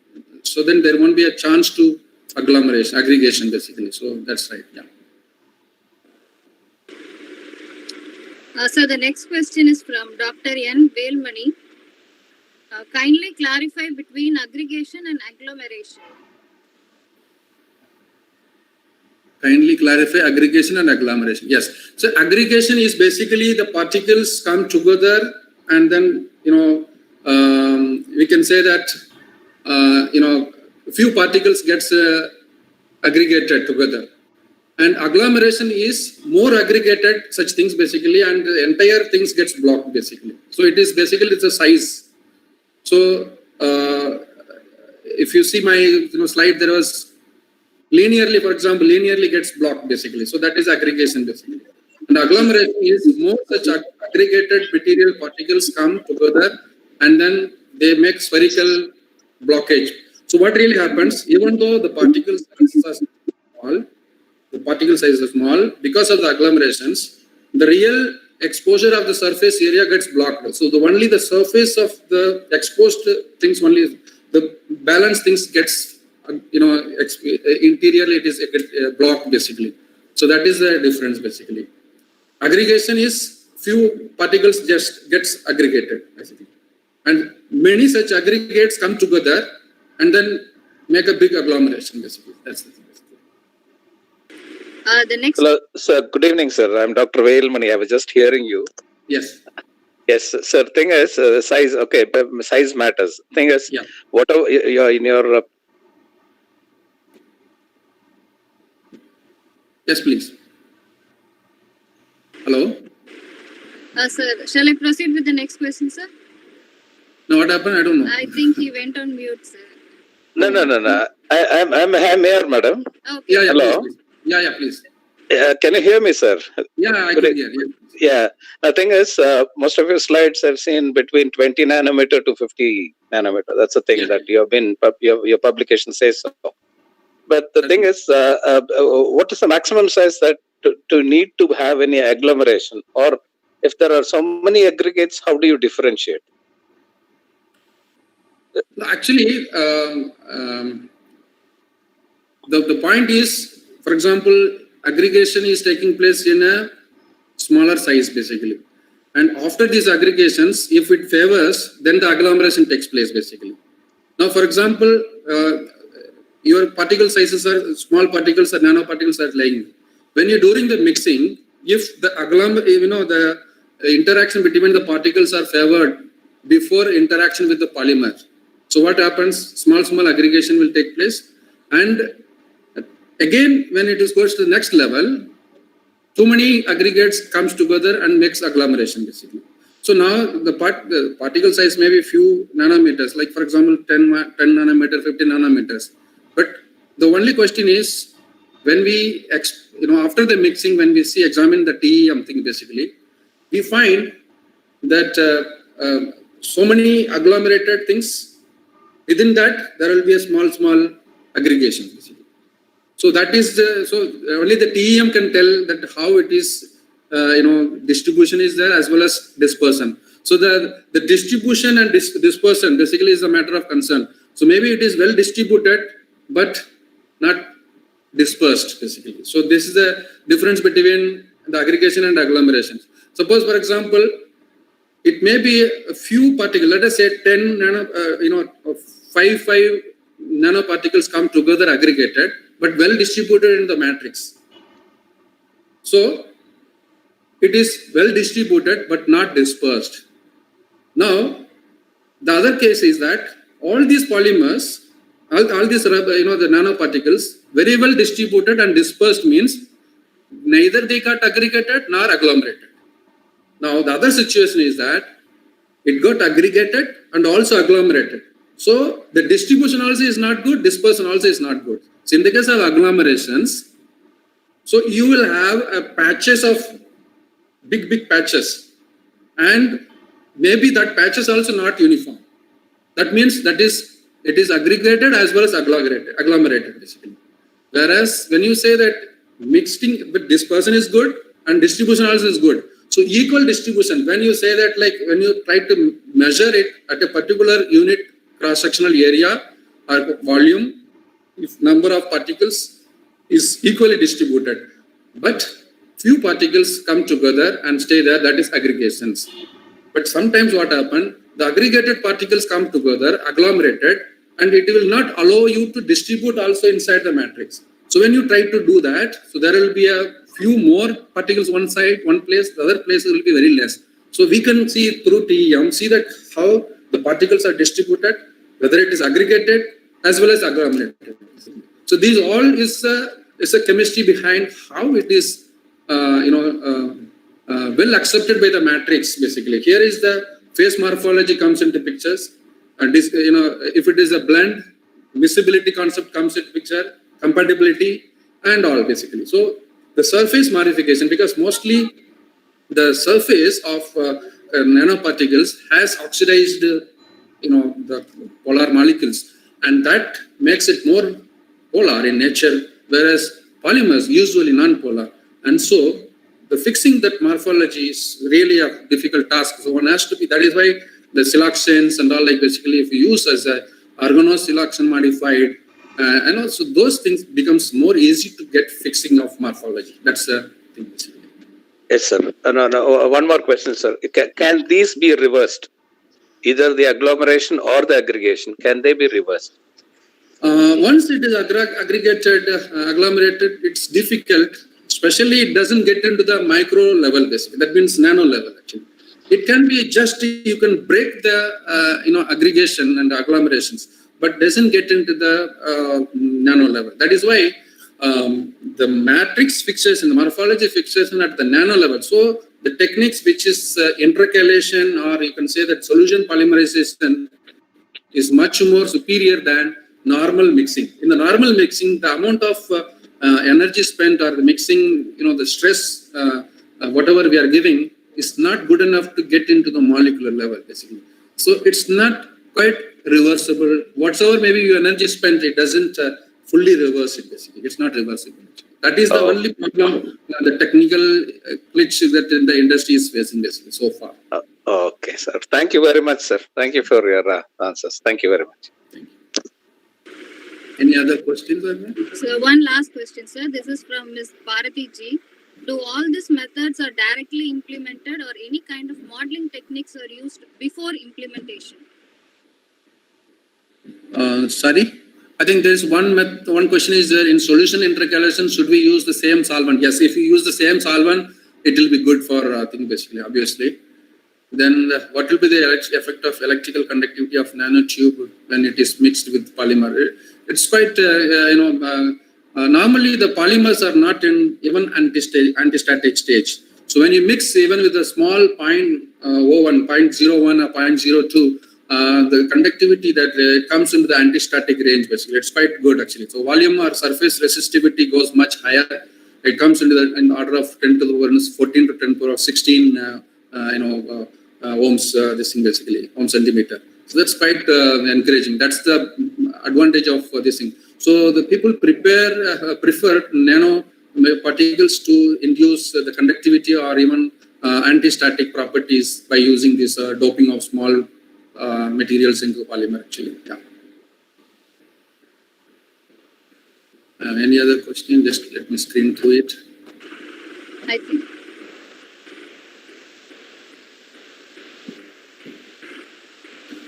so then there won't be a chance to aggregation, basically. So that's right, yeah. So the next question is from Dr. N. Velmani. Kindly clarify between aggregation and agglomeration. kindly clarify aggregation and agglomeration. Yes. So aggregation is basically the particles come together and then, we can say that, few particles gets aggregated together. And agglomeration is more aggregated such things basically, and the entire things gets blocked basically. So it is basically the size. So if you see my slide, there was linearly, for example, linearly gets blocked basically. So that is aggregation basically. And agglomeration is more such aggregated material particles come together and then they make spherical blockage. So what really happens, even though the particle sizes are small, because of the agglomerations, the real exposure of the surface area gets blocked. So only the surface of the exposed things, only the balanced things gets, interiorly it is blocked basically. So that is the difference basically. Aggregation is few particles just gets aggregated basically. And many such aggregates come together and then make a big agglomeration basically. That's the thing. The next. Hello, sir. Good evening, sir. I'm Dr. Vailmani. I was just hearing you. Yes. Yes, sir. Thing is, size. Okay, size matters. Thing is, yeah. Whatever you're in your. Yes, please. Hello. Sir, shall I proceed with the next question, sir? No, what happened? I don't know. I think he went on mute, sir. No. I'm here, madam. Okay. Yeah. Hello. Please. Yeah, please. Can you hear me, sir? Yeah, I can hear you. Yeah. The thing is, most of your slides I've seen between 20 nanometer to 50 nanometer. That's the thing that you have been, your publication says so. But the thing is, what is the maximum size that to need to have any agglomeration? Or if there are so many aggregates, how do you differentiate? Actually, the point is, for example, aggregation is taking place in a smaller size basically. And after these aggregations, if it favors, then the agglomeration takes place basically. Now, for example, your particle sizes are small particles or nanoparticles are lying. When you're doing the mixing, if the the interaction between the particles are favored before interaction with the polymer. So what happens? Small aggregation will take place, and again, when it goes to the next level, too many aggregates comes together and makes agglomeration basically. So now the particle size may be a few nanometers, like for example 10 nanometer, 50 nanometers. But the only question is, when we after the mixing, when we examine the TEM thing basically, we find that so many agglomerated things, within that there will be a small aggregation basically. So that is only the TEM can tell that how it is, distribution is there as well as dispersion. So the distribution and dispersion basically is a matter of concern. So maybe it is well distributed, but not dispersed basically. So this is the difference between the aggregation and agglomerations. Suppose, for example, it may be a few particles, let us say 10 5 nanoparticles come together aggregated, but well distributed in the matrix. So it is well distributed but not dispersed. Now, the other case is that all these polymers, all these the nanoparticles, very well distributed and dispersed means neither they got aggregated nor agglomerated. Now, the other situation is that it got aggregated and also agglomerated. So the distribution also is not good, dispersion also is not good. So in the case of agglomerations, so you will have patches of big patches, and maybe that patch is also not uniform. That means it is aggregated as well as agglomerated basically. Whereas when you say that mixing with dispersion is good and distribution also is good. So equal distribution, when you say that, like when you try to measure it at a particular unit cross-sectional area or volume, if number of particles is equally distributed, but few particles come together and stay there, that is aggregations. But sometimes what happens, the aggregated particles come together, agglomerated, and it will not allow you to distribute also inside the matrix. So when you try to do that, so there will be a few more particles one side, one place, the other place will be very less. So we can see through TEM, see that how the particles are distributed, whether it is aggregated as well as agglomerated. So these all is a chemistry behind how it is, well accepted by the matrix. Basically, here is the phase morphology comes into pictures, and this, if it is a blend, miscibility concept comes into picture, compatibility, and all basically. So the surface modification, because mostly the surface of nanoparticles has oxidized, the polar molecules, and that makes it more polar in nature, whereas polymers usually non-polar. And so the fixing that morphology is really a difficult task. So one has to be, that is why the siloxanes and all, like basically if you use as a organosiloxane modified, and also those things becomes more easy to get fixing of morphology. That's the thing basically. Yes, sir. No. One more question, sir. Can these be reversed? Either the agglomeration or the aggregation, can they be reversed? Once it is aggregated, agglomerated, it's difficult. Especially, it doesn't get into the micro level, basically. That means nano level, actually. It can be just, you can break the, aggregation and agglomerations, but doesn't get into the nano level. That is why the matrix fixation, the morphology fixation at the nano level. So the techniques which is intercalation, or you can say that solution polymerization, is much more superior than normal mixing. In the normal mixing, the amount of energy spent or the mixing, the stress, whatever we are giving, is not good enough to get into the molecular level, basically. So it's not quite reversible. Whatsoever maybe your energy spent, it doesn't fully reverse it, basically. It's not reversible. That is the only problem, the technical glitch that the industry is facing, basically, so far. Okay, sir. Thank you very much, sir. Thank you for your answers. Thank you very much. Thank you. Any other questions? So one last question, sir. This is from Ms. Bharati Ji. Do all these methods are directly implemented, or any kind of modeling techniques are used before implementation? Sorry? I think there is one question is there in solution intercalation, should we use the same solvent? Yes, if you use the same solvent, it will be good for, I think, basically, obviously. Then what will be the effect of electrical conductivity of nanotube when it is mixed with polymer? It's quite, normally the polymers are not in even antistatic stage. So when you mix even with a small 0.01, 0.01 or 0.02, the conductivity that comes into the antistatic range, basically, it's quite good actually. So volume or surface resistivity goes much higher. It comes into the order of 10 to the minus 14 to 10 to the power of 16, ohms, this thing basically, ohm centimeter. So that's quite encouraging. That's the advantage of this thing. So the people prefer nano particles to induce the conductivity or even anti-static properties by using this doping of small materials into polymer actually. Yeah. Any other question? Just let me screen through it. I think.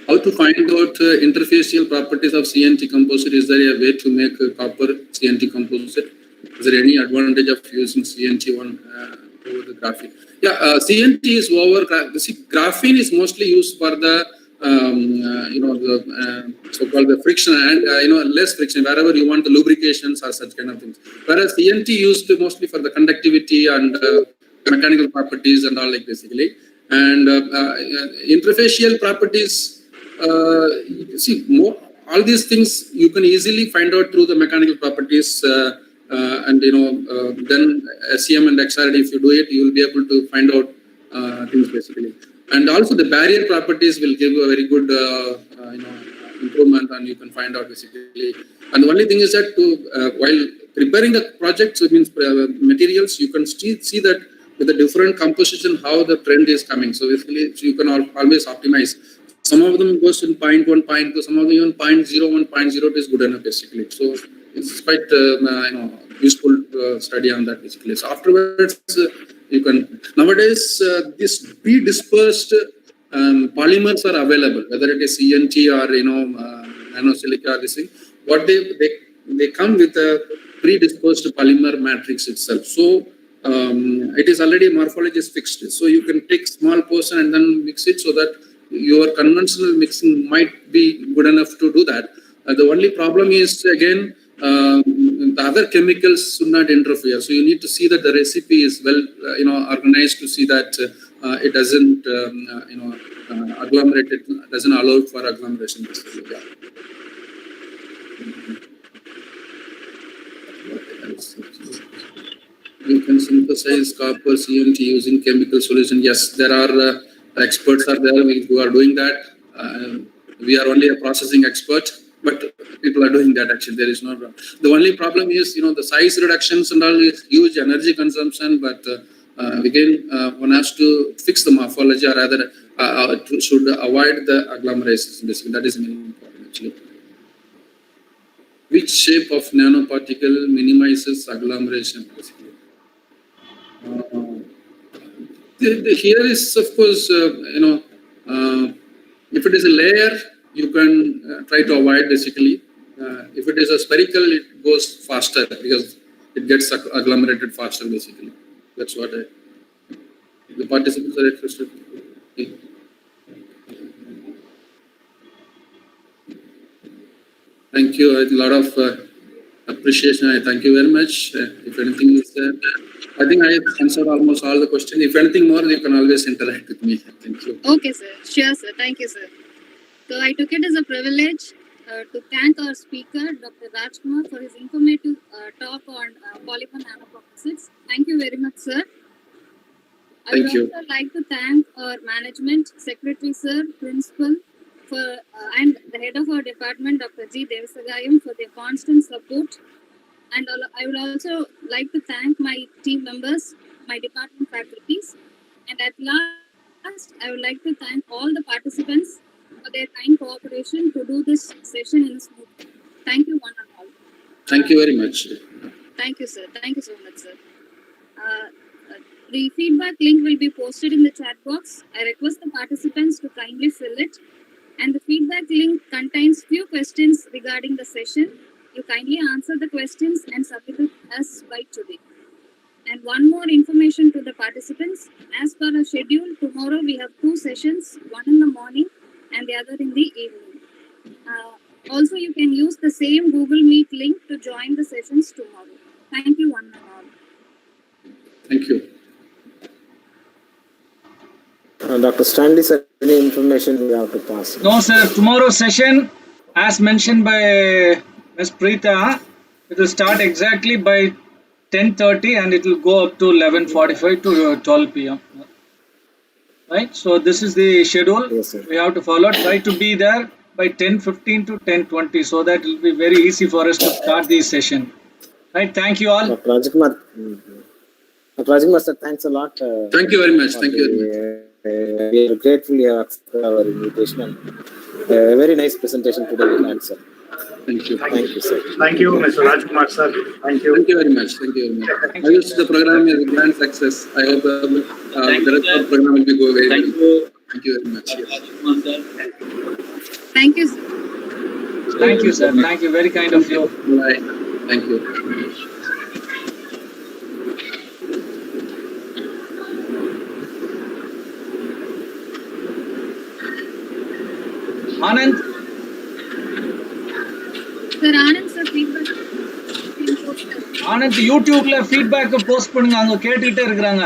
How to find out interfacial properties of CNT composite? Is there a way to make a copper CNT composite? Is there any advantage of using CNT one over the graphene? Yeah, CNT is over. Graphene is mostly used for the so-called the friction and less friction wherever you want the lubrications or such kind of things. Whereas CNT used mostly for the conductivity and mechanical properties and all, like basically. And interfacial properties. All these things you can easily find out through the mechanical properties, and then SEM and XRD. If you do it, you will be able to find out things basically. And also the barrier properties will give a very good improvement, and you can find out basically. And the only thing is that while preparing the project, so it means materials, you can still see that with the different composition how the trend is coming. So basically, you can always optimize. Some of them goes in 0.1, 0.2, some of them even 0.01, 0.02 is good enough basically. So it's quite useful study on that basically. So afterwards, you can nowadays this pre-dispersed polymers are available, whether it is CNT or nanosilica or this thing. What they come with a predisposed polymer matrix itself. So it is already morphology is fixed. So you can take small portion and then mix it so that your conventional mixing might be good enough to do that. The only problem is again, the other chemicals should not interfere. So you need to see that the recipe is well, organized to see that it doesn't, agglomerate. It doesn't allow for agglomeration. Yeah. You can synthesize copper CMT using chemical solution. Yes, there are experts are there who are doing that. We are only a processing expert, but people are doing that actually. There is no problem. The only problem is, the size reductions and all is huge energy consumption, but again, one has to fix the morphology or rather should avoid the agglomerations. Basically, that is important actually. Which shape of nanoparticle minimizes agglomeration? Basically. Here is, of course, if it is a layer, you can try to avoid basically. If it is a spherical, it goes faster because it gets agglomerated faster basically. That's what the participants are interested in. Thank you. A lot of appreciation. I thank you very much. If anything is there, I think I answered almost all the questions. If anything more, you can always interact with me. Thank you. Okay, sir. Sure, sir. Thank you, sir. So I took it as a privilege to thank our speaker, Dr. Rajkumar, for his informative talk on Polymer Nano Composites. Thank you very much, sir. I would also like to thank our management, secretary, sir, principal, and the head of our department, Dr. G. Devasagayam, for their constant support. And I would also like to thank my team members, my department faculties. And at last, I would like to thank all the participants for their kind cooperation to do this session in a smooth way. Thank you, one and all. Thank you very much. Thank you, sir. Thank you so much, sir. The feedback link will be posted in the chat box. I request the participants to kindly fill it. And the feedback link contains few questions regarding the session. You kindly answer the questions and submit it as by today. And one more information to the participants. As per our schedule, tomorrow we have 2 sessions, one in the morning and the other in the evening. Also, you can use the same Google Meet link to join the sessions tomorrow. Thank you, one and all. Thank you. Dr. Stanley, sir, any information we have to pass? No, sir. Tomorrow's session, as mentioned by Ms. Preeta, it will start exactly by 10:30 and it will go up to 11:45 to 12 p.m. Right? So this is the schedule we have to follow. Try to be there by 10:15 to 10:20 so that it will be very easy for us to start this session. Right? Thank you all. Dr. Rajkumar. Dr. Rajkumar, sir, thanks a lot. Thank you very much. Thank you very much. We are grateful for our invitation and a very nice presentation today we had, sir. Thank you. Thank you, sir. Thank you, Mr. Rajkumar, sir. Thank you. Thank you very much. Thank you very much. I wish the program is a grand success. I hope the rest of the program will be going very well. Thank you very much. Thank you, sir. Thank you, sir. Thank you. Very kind of you. Bye. Thank you. Anand. Sir, Anand, sir, feedback. Anand, YouTubeல feedback post பண்ணுங்க, அங்க கேட்டுட்டே இருக்காங்க.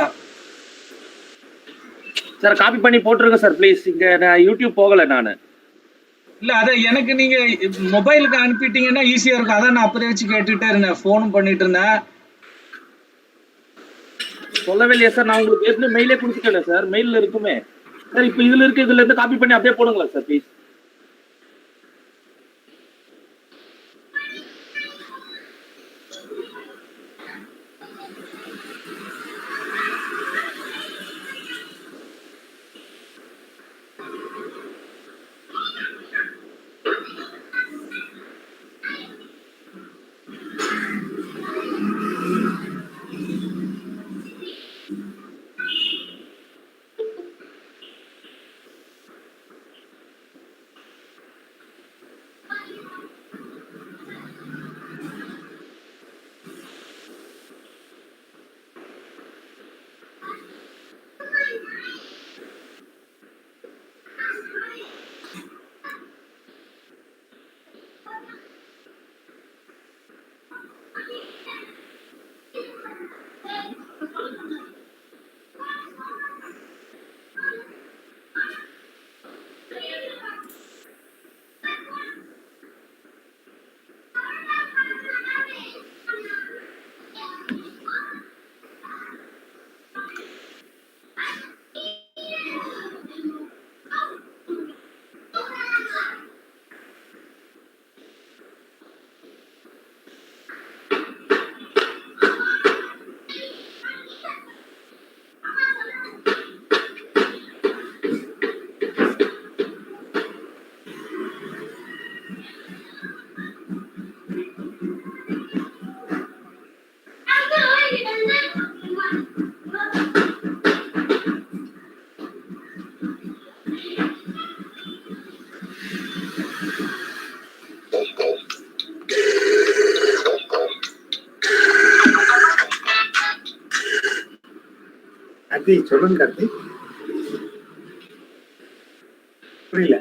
Sir copy பண்ணி போட்டுருங்க sir please. இங்க நான் YouTube போகல நானு. இல்ல அத எனக்கு நீங்க மொபைலுக்கு அனுப்பிட்டீங்கன்னா ஈஸியா இருக்கும். அதான் நான் அப்பவே வச்சு கேட்டுட்டே இருந்தேன். ஃபோனும் பண்ணிட்டு இருந்தேன். சொல்லவே இல்லையா சார்? நான் உங்களுக்கு ஏற்கனவே மெயிலே கொடுத்துட்டேன் சார். மெயில்ல இருக்குமே. சார் இப்போ இதுல இருந்து காப்பி பண்ணி அப்படியே போடுங்களா சார் ப்ளீஸ். கார்த்திக் சொல்லுங்க கார்த்திக். புரியல.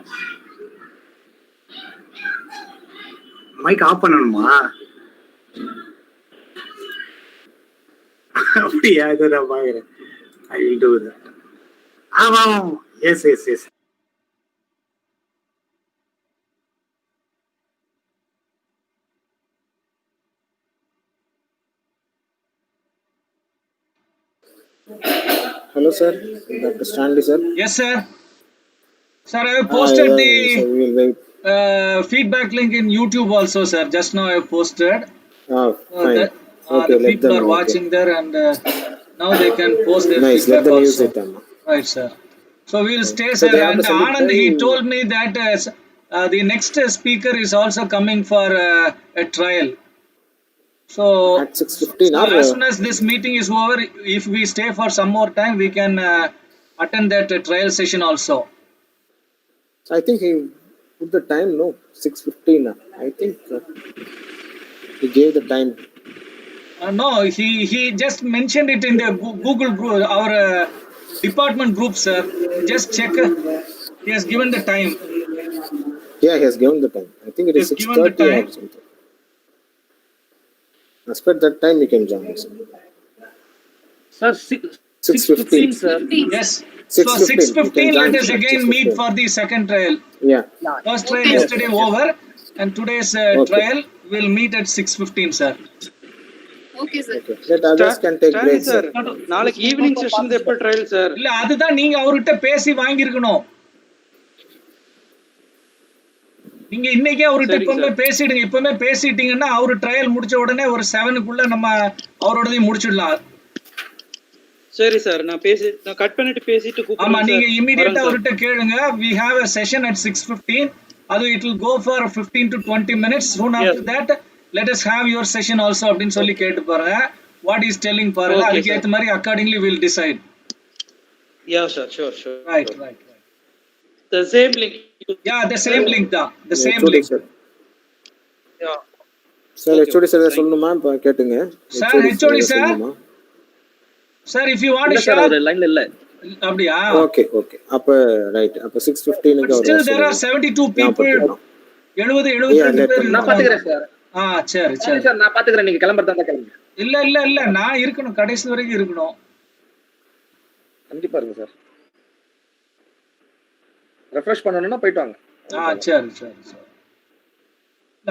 மைக் ஆஃப் பண்ணணுமா? அப்படியா? இதை நான் பாக்குறேன். I will do that. ஆமா ஆமா. Yes yes yes. Hello, sir. Dr. Stanley, sir. Yes, sir. Sir, I have posted the So we will wait. feedback link in YouTube also, sir. Just now I have posted. Fine. Okay, the let people them are know, watching there, and now they can post their Nice, let feedback them use also. it, Amma. Right, sir. So we will stay, So sir. they have And to send it Anand, by- he told me that the next speaker is also coming for a trial. So, At 6:15 so or as soon as this meeting is over, if we stay for some more time, we can attend that trial session also. So I think he put the time, no, 6:15. I think he gave the time. No, he just mentioned it in the Google group, our department group, sir. Just check. He has given the time. Yeah, he has given the time. I think it He is has given the 6:30 or time. something. As per that time, you can join. Sir, 6:15, sir. Yes. So 6:15, let us again 6:15. meet for the second trial. Yeah. First trial yesterday over, and today's trial will meet at 6:15, sir. Okay, sir. Okay. Let others can take break, sir. நாளைக்கு evening session எப்ப trial sir? இல்ல அதுதான் நீங்க அவர்கிட்ட பேசி வாங்கியிருக்கணும். நீங்க இன்னைக்கே அவர்கிட்ட இப்பவுமே பேசிடுங்க. இப்பவுமே பேசிட்டீங்கன்னா அவரு ட்ரையல் முடிச்ச உடனே ஒரு 7க்குள்ள நம்ம அவரோடதையும் முடிச்சிடலாம். சரி சார், நான் கட் பண்ணிட்டு பேசிட்டு கூப்பிடுறேன். ஆமா, நீங்க இமிடியேட்டா அவர்கிட்ட கேளுங்க. We have a session at 6:15. அது it will go for 15 to 20 minutes. Soon after that, let us have your session also அப்படின்னு சொல்லி கேட்டு பாருங்க. What is telling பாருங்க. அதுக்கு ஏத்த மாதிரி accordingly we'll decide. Yeah, sir. Sure. Right. The same link. Yeah, the same link தான். The same HOD, link. sir. Yeah. Sir, HOD sir சொல்லணுமா? கேட்டுங்க. Sir, HOD sir. Sir, if you want to share. அவர் லைன்ல இல்ல. அப்படியா? Okay. அப்ப right. அப்ப 6:15 க்கு Still there are 72 people. 72 பேர். நான் பாத்துக்கறேன் சார். சரி. சார் நான் பாத்துக்கறேன், நீங்க கிளம்பறதா இருந்தா கிளம்புங்க. இல்ல நான் இருக்கணும், கடைசி வரைக்கும் இருக்கணும். கண்டிப்பா இருங்க சார். ரெஃப்ரெஷ் பண்ணனும்னா போய்ட்டு வாங்க. சரி.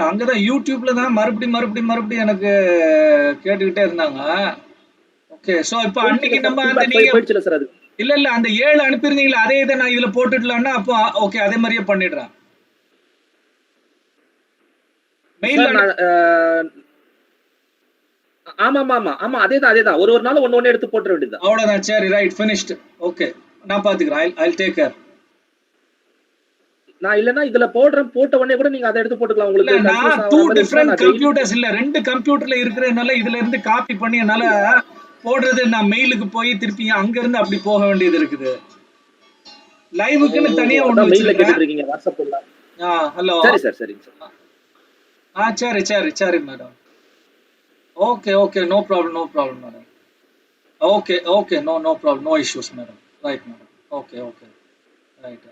அங்கதான் யூடியூப்ல தான் மறுபடியும் எனக்கு கேட்டுக்கிட்டே இருந்தாங்க. ஓகே, சோ இப்போ அன்னைக்கு நம்ம அந்த நீங்க போயிடுச்சுல சார் அது. இல்ல அந்த 7 அனுப்பிருந்தீங்களா, அதே இதை நான் இதுல போட்டுடலாம்னா அப்போ ஓகே அதே மாதிரியே பண்ணிடுறேன். மெயில் ஆமா அதேதான் ஒரு நாள் ஒண்ணு எடுத்து போட்டுற வேண்டியது. அவ்வளவுதான். சரி, ரைட், finished. ஓகே, நான் பாத்துக்கிறேன். I'll take care. நான் இல்லனா இதுல போட்ட உடனே கூட நீங்க அதை எடுத்து போட்டுக்கலாம். உங்களுக்கு நான் 2 டிஃபரண்ட் கம்ப்யூட்டர்ஸ் இல்ல, 2 கம்ப்யூட்டர்ல இருக்கிறதுனால இதுல இருந்து காப்பி பண்ணி என்னால போடுறது நான் மெயிலுக்கு போய் திருப்பி அங்க இருந்து அப்படி போக வேண்டியது இருக்குது. லைவுக்குன்னு தனியா ஒண்ணு மெயில்ல கேட்டிட்டு இருக்கீங்க வாட்ஸ்அப்ல. ஹலோ. சரி சார். சரி madam. Okay, no problem madam. Okay, no problem, no issues madam. Right madam. Okay, right.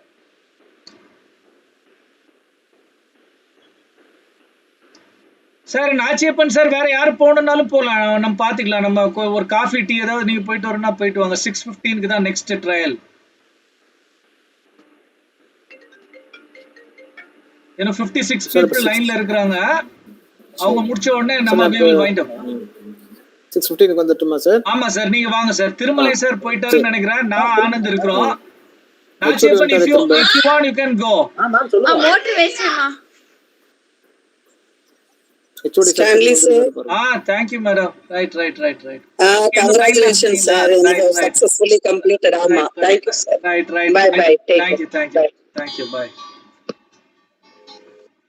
Sir, Nachiyappan sir, வேற யாரு போகணும்னாலும் போகலாம், நம்ம பாத்துக்கலாம். நம்ம ஒரு காஃபி டீ ஏதாவது நீங்க போயிட்டு வரணும்னா போயிட்டு வாங்க. 6:15 தான் நெக்ஸ்ட் ட்ரையல். ஏன்னா 56 people லைன்ல இருக்காங்க. அவங்க முடிச்ச உடனே நம்ம we will wind up. 6:15 க்கு வந்துட்டுமா சார்? ஆமா சார், நீங்க வாங்க சார். திருமலை சார் போயிட்டாருன்னு நினைக்கிறேன். நான் ஆனந்த் இருக்கிறோம். Nachiyappan, if you want you can go. Ma'am சொல்லுங்க. மோட்டர் வேஸ்ட்மா. Stanley sir. Thank you madam. Right. Congratulations sir, you have successfully completed ARMRA. Thank you sir. Right. Bye. Thank you. Bye.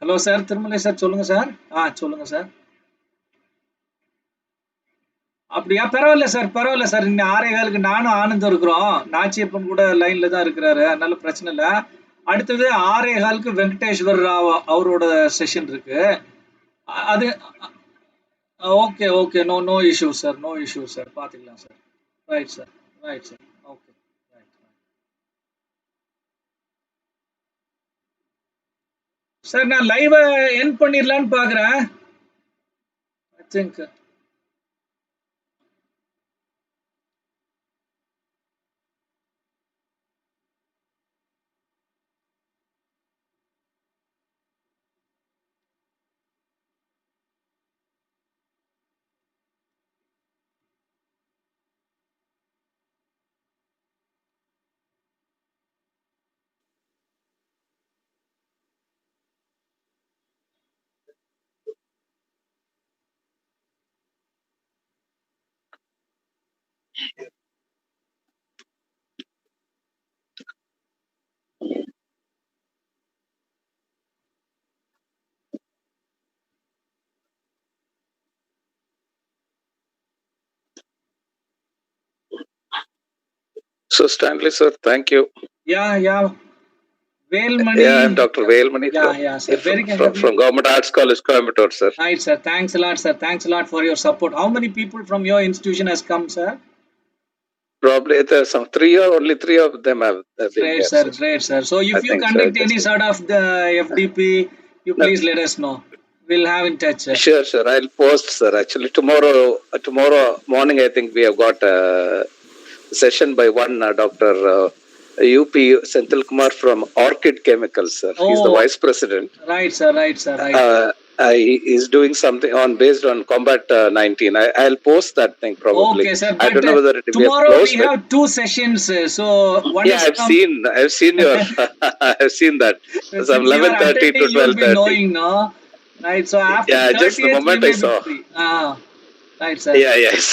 Hello sir, Thirumalai sir சொல்லுங்க sir. சொல்லுங்க sir. அப்படியா? பரவாயில்ல sir. இன்னும் 6:15க்கு நானும் ஆனந்தம் இருக்கிறோம். நாச்சியப்பன் கூட லைன்ல தான் இருக்கிறாரு, அதனால பிரச்சனை இல்லை. அடுத்தது 6:15க்கு வெங்கடேஸ்வர் ராவ் அவரோட செஷன் இருக்கு. அது ஓகே, நோ இஷ்யூ சார். பாத்துக்கலாம் சார். Right sir. சார் நான் லைவ எண்ட் பண்ணிரலாம்னு பாக்குறேன். I think So Stanley sir, thank you. yeah. Velmani. Yeah, I'm Dr. Velmani sir. from Government Arts College, Coimbatore, sir. Right, sir. Thanks a lot, sir. Thanks a lot for your support. How many people from your institution has come, sir? Probably there's some only three of them have been Great, here, sir. Great, sir. So if you conduct any sort of the FDP, you please let us know. We'll have in touch, sir. Sure. I'll post, sir. Actually, tomorrow morning, I think we have got a session by one Dr. UP Senthil Kumar from Orchid Chemicals, sir. He's the vice president. Right, sir. He is doing something based on Combat 19. I'll post that thing probably. Okay, sir. I don't know whether it will be tomorrow we have 2 sessions. So one is I've seen your I've seen that. It's 11:30 to 12:30. Knowing, no? Right. So after just the moment I saw. Right, sir. Yes.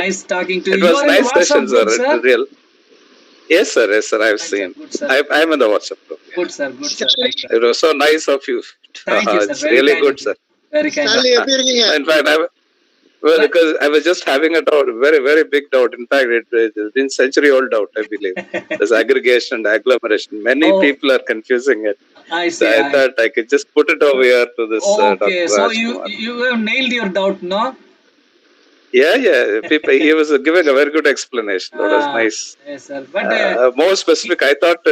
Nice talking to you. It was nice session, sir. Real. Yes, sir. I've seen. I'm in the WhatsApp group. Good, sir. It was so nice of you. Thank you, sir. It's really good, sir. Very kind. In fact, because I was just having a doubt, very, very big doubt. In fact, it's been century-old doubt, I believe. There's aggregation and agglomeration. Many people are confusing it. I see. So I thought I could just put it over here to this Okay, Dr. so Rajkumar. you have nailed your doubt, no? Yeah. He was giving a very good explanation. That was nice. Yes, sir. But more specific, I thought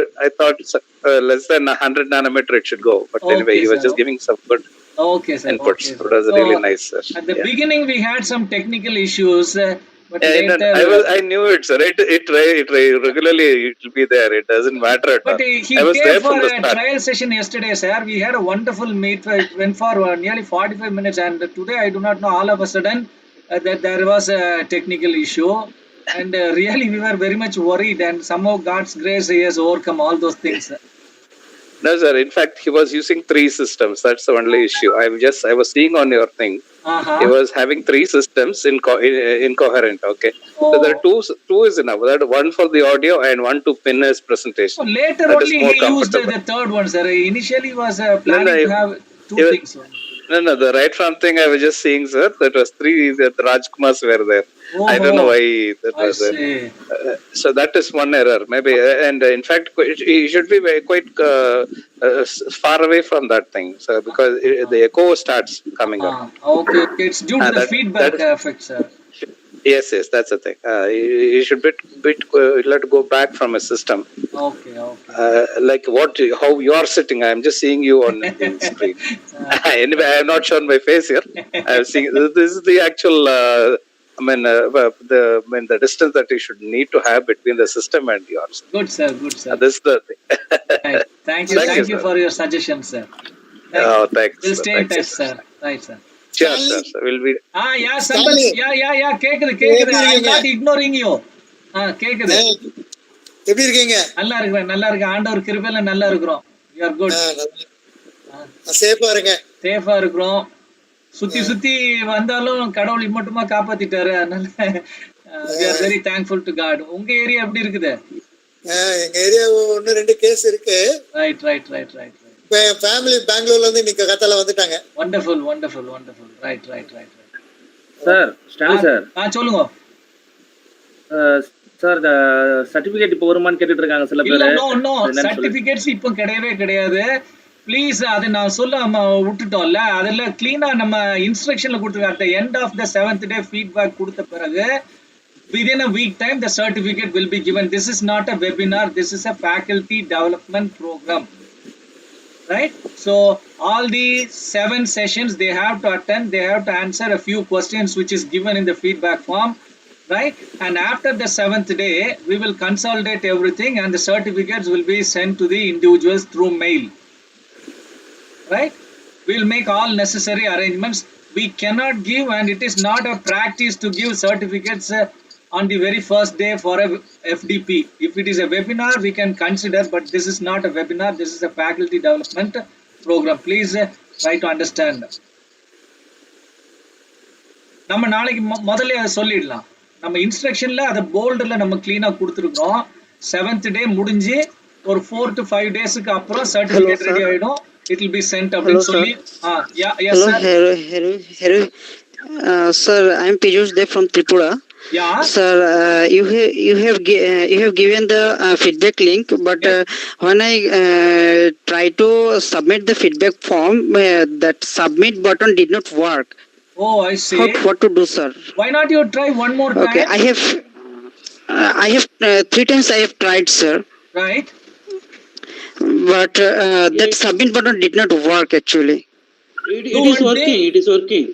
less than 100 nanometer it should go. But anyway, he was just giving some good inputs. It was really nice, sir. At the beginning, we had some technical issues. But I knew it, sir. It regularly it will be there. It doesn't matter at all. But he came for a trial session yesterday, sir. We had a wonderful meet. It went for nearly 45 minutes. And today, I do not know, all of a sudden, that there was a technical issue. And really, we were very much worried. And somehow, God's grace, he has overcome all those things. No, sir. In fact, he was using 3 systems. That's the only issue. I was seeing on your thing. He was having 3 systems incoherent. Okay. So there are two is enough. That one for the audio and one to pin his presentation. So later that only he used the third one, sir. Initially was planning to have 2 things. No. The right from thing I was just seeing, sir. That was 3. The Rajkumars were there. I don't know why that was there. So that is one error, maybe. And in fact, he should be quite far away from that thing, so because the echo starts coming up. Okay. It's due to the feedback effect, sir. Yes, that's the thing. You should let go back from a system. Okay. Like how you are sitting. I am just seeing you on the screen. Anyway, I have not shown my face here. I am seeing this is the actual. The distance that you should need to have between the system and yours. Good, sir. This is the thing. Right. Thank you for your suggestion, sir. Thanks. We'll stay in touch, sir. Right, sir. Sure, sir. We'll be. Yeah, somebody. Yeah. கேக்குது. I'm not ignoring you. கேக்குது. எப்படி இருக்கீங்க? நல்லா இருக்கேன். ஆண்டவர் கிருபையில நல்லா இருக்கிறோம். We are good. சேஃபா இருக்கிறோம். சுத்தி வந்தாலும் கடவுள் மட்டுமா காப்பாத்திட்டாரு. அதனால we are very thankful to God. உங்க ஏரியா எப்படி இருக்குது? எங்க ஏரியா 1-2 கேஸ் இருக்கு. Right. இப்ப ஃபேமிலி பெங்களூர்ல இருந்து இன்னைக்கு கத்தால வந்துட்டாங்க. Wonderful. Right. Sir, Stanley sir. சொல்லுங்க. சார் சர்டிபிகேட் இப்போ வருமான்னு கேட்டுட்டு இருக்காங்க சில பேர். நோ சர்டிபிகேட்ஸ் இப்போ கிடையாது. ப்ளீஸ் அதை நான் சொல்ல விட்டுட்டோம்ல, அதெல்லாம் கிளீனா நம்ம இன்ஸ்ட்ரக்ஷன்ல கொடுத்துருக்கோம். At the end of the 7th day feedback கொடுத்த பிறகு within a week time the certificate will be given. This is not a webinar, this is a faculty development program. right? So all the 7 sessions they have to attend, they have to answer a few questions which is given in the feedback form, right? And after the 7th day, we will consolidate everything and the certificates will be sent to the individuals through mail, right? We will make all necessary arrangements. We cannot give, and it is not a practice to give certificates on the very first day for a FDP. If it is a webinar, we can consider, but this is not a webinar. This is a faculty development program. Please try to understand. நம்ம நாளைக்கு முதல்ல அதை சொல்லிடலாம். நம்ம இன்ஸ்ட்ரக்ஷன்ல அதை போல்டில் நம்ம கிளீனா கொடுத்துருக்கோம். 7th day முடிஞ்சு ஒரு 4 to 5 daysக்கு அப்புறம் சர்டிஃபிகேட் ரெடி ஆயிடும். It will be sent அப்படின்னு சொல்லி. Yes sir. Hello. Sir, I am Piyush Dev from Tripura. Yeah. Sir, you have given the feedback link, but when I try to submit the feedback form, that submit button did not work. Oh, I see. What to do, sir? Why not you try one more time? Okay, I have 3 times I have tried, sir. Right. But that submit button did not work actually. It is working. It is working.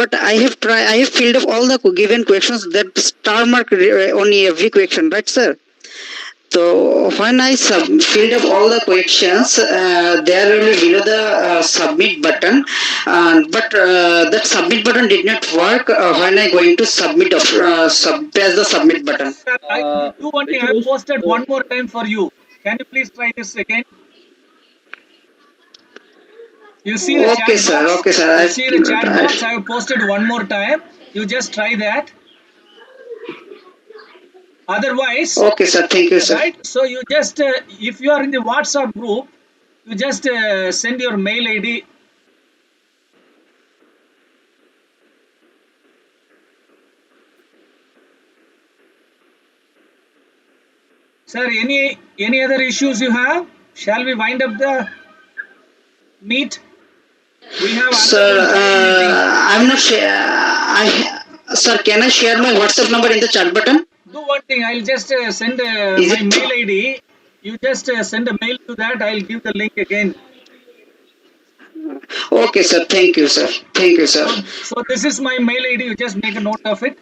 But I have filled up all the given questions, that star mark on every question, right, sir? So when I filled up all the questions, there will be below the submit button, but that submit button did not work when I going to press the submit button. I do one thing. I posted one more time for you. Can you please try this again? You see the okay, chat sir. box? Okay, sir. You see the chat box? I have posted one more time. You just try that. Otherwise, okay, sir. Thank you, sir. Right? So you just, if you are in the WhatsApp group, you just send your mail ID. Sir, any other issues you have? Shall we wind up the meet? We have. Sir, I'm not sure. Sir, can I share my WhatsApp number in the chat button? Do one thing. I'll just send my mail ID. You just send a mail to that. I'll give the link again. Okay, sir. Thank you, sir. Thank you, sir. So this is my mail ID. You just make a note of it,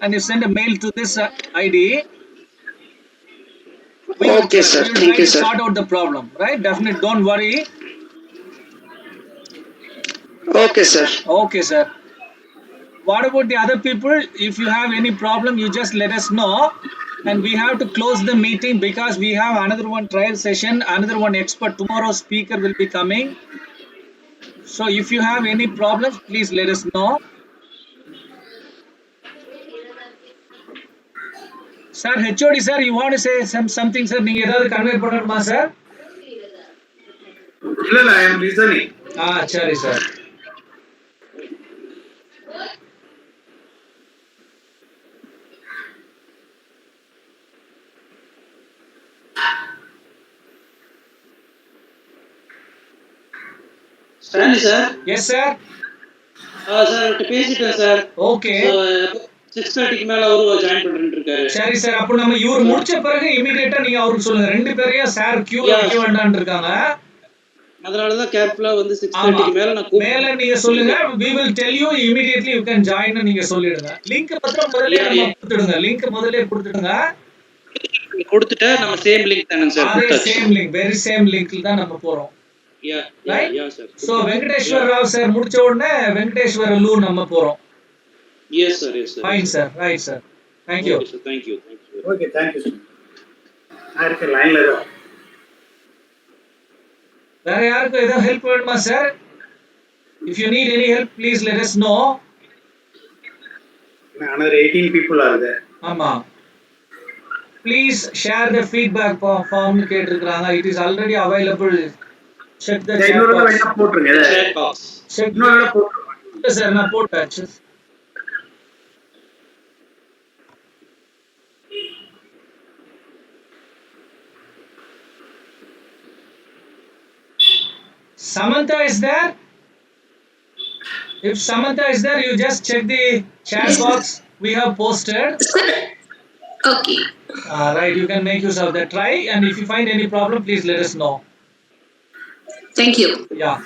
and you send a mail to this ID. Okay, sir. Thank you, sir. Sort out the problem, right? Definitely. Don't worry. Okay, sir. Okay, sir. What about the other people? If you have any problem, you just let us know. And we have to close the meeting because we have another one trial session, another one expert. Tomorrow speaker will be coming. So if you have any problems, please let us know. Sir, HOD sir, you want to say something, sir? நீங்க ஏதாவது convey பண்ணணுமா sir? இல்ல, I am listening. சரி sir. Stanley, sir. Yes, sir. Sir, பேசிட்டேன் sir. Okay. 6:30க்கு மேல அவரு join பண்றேன்னு இருக்காரு. சரி சார், அப்ப நம்ம இவர் முடிச்ச பிறகு இமிடியேட்டா நீங்க அவருக்கு சொல்லுங்க. ரெண்டு பேரையும் சார் கியூல வைக்க வேண்டாம்னு இருக்காங்க. அதனால தான் கேர்ஃபுல்லா வந்து 6:30க்கு மேல நீங்க சொல்லுங்க. we will tell you immediately you can join ன்னு நீங்க சொல்லிடுங்க. லிங்க் பத்திரம் முதல்லயே நம்ம கொடுத்துடுங்க. லிங்க் முதல்லயே கொடுத்துடுங்க. கொடுத்துட்டா நம்ம சேம் லிங்க் தானே சார்? அதே சேம் லிங்க், வெரி சேம் லிங்க்ல தான் நம்ம போறோம். Yeah, sir. So Venkateswara Rao sir முடிச்ச உடனே வெங்கடேஸ்வர லூ நம்ம போறோம். Yes, sir. Fine, sir. Right, sir. Thank you. Okay, sir. Thank you. Okay, thank you, sir. யாருக்கு லைன்ல இருக்கா? வேற யாருக்கு ஏதாவது ஹெல்ப் வேணுமா sir? If you need any help, please let us know. Another 18 people are there. ஆமா. Please share the feedback form கேட்டிருக்காங்க. It is already available. Check the chat box. Chat box. Check. Sir, நான் போட்டாச்சு. Samantha is there? If Samantha is there, you just check the chat box we have posted. Okay. Right, you can make use of that. Try, and if you find any problem, please let us know. Thank you. Yeah.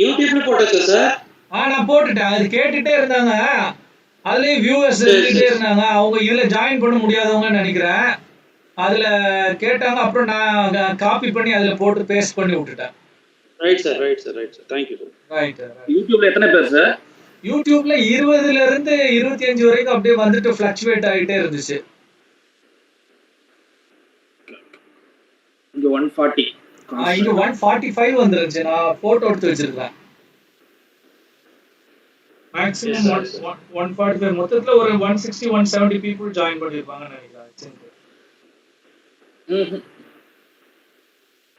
யூடியூப்ல போட்டது sir. நான் போட்டுட்டேன். அது கேட்டுட்டே இருந்தாங்க. அதுலயும் viewers இருந்துட்டே இருந்தாங்க. அவங்க இதுல ஜாயின் பண்ண முடியாதவங்கன்னு நினைக்கிறேன். அதுல கேட்டாங்க. அப்புறம் நான் காப்பி பண்ணி அதுல போட்டு பேஸ்ட் பண்ணி விட்டுட்டேன். Right sir, right sir, right sir. Thank you sir. Right. யூடியூப்ல எத்தனை பேர் சார்? யூடியூப்ல 20ல இருந்து 25 வரைக்கும் அப்படியே வந்துட்டு ஃபிளக்சுவேட் ஆகிட்டே இருந்துச்சு. இங்க 140. இங்க 145 வந்துருச்சு. நான் போட்டோ எடுத்து வச்சிருக்கேன். மேக்ஸிமம் 145. மொத்தத்துல ஒரு 160 170 people ஜாயின் பண்ணிருப்பாங்கன்னு நினைக்கிறேன்.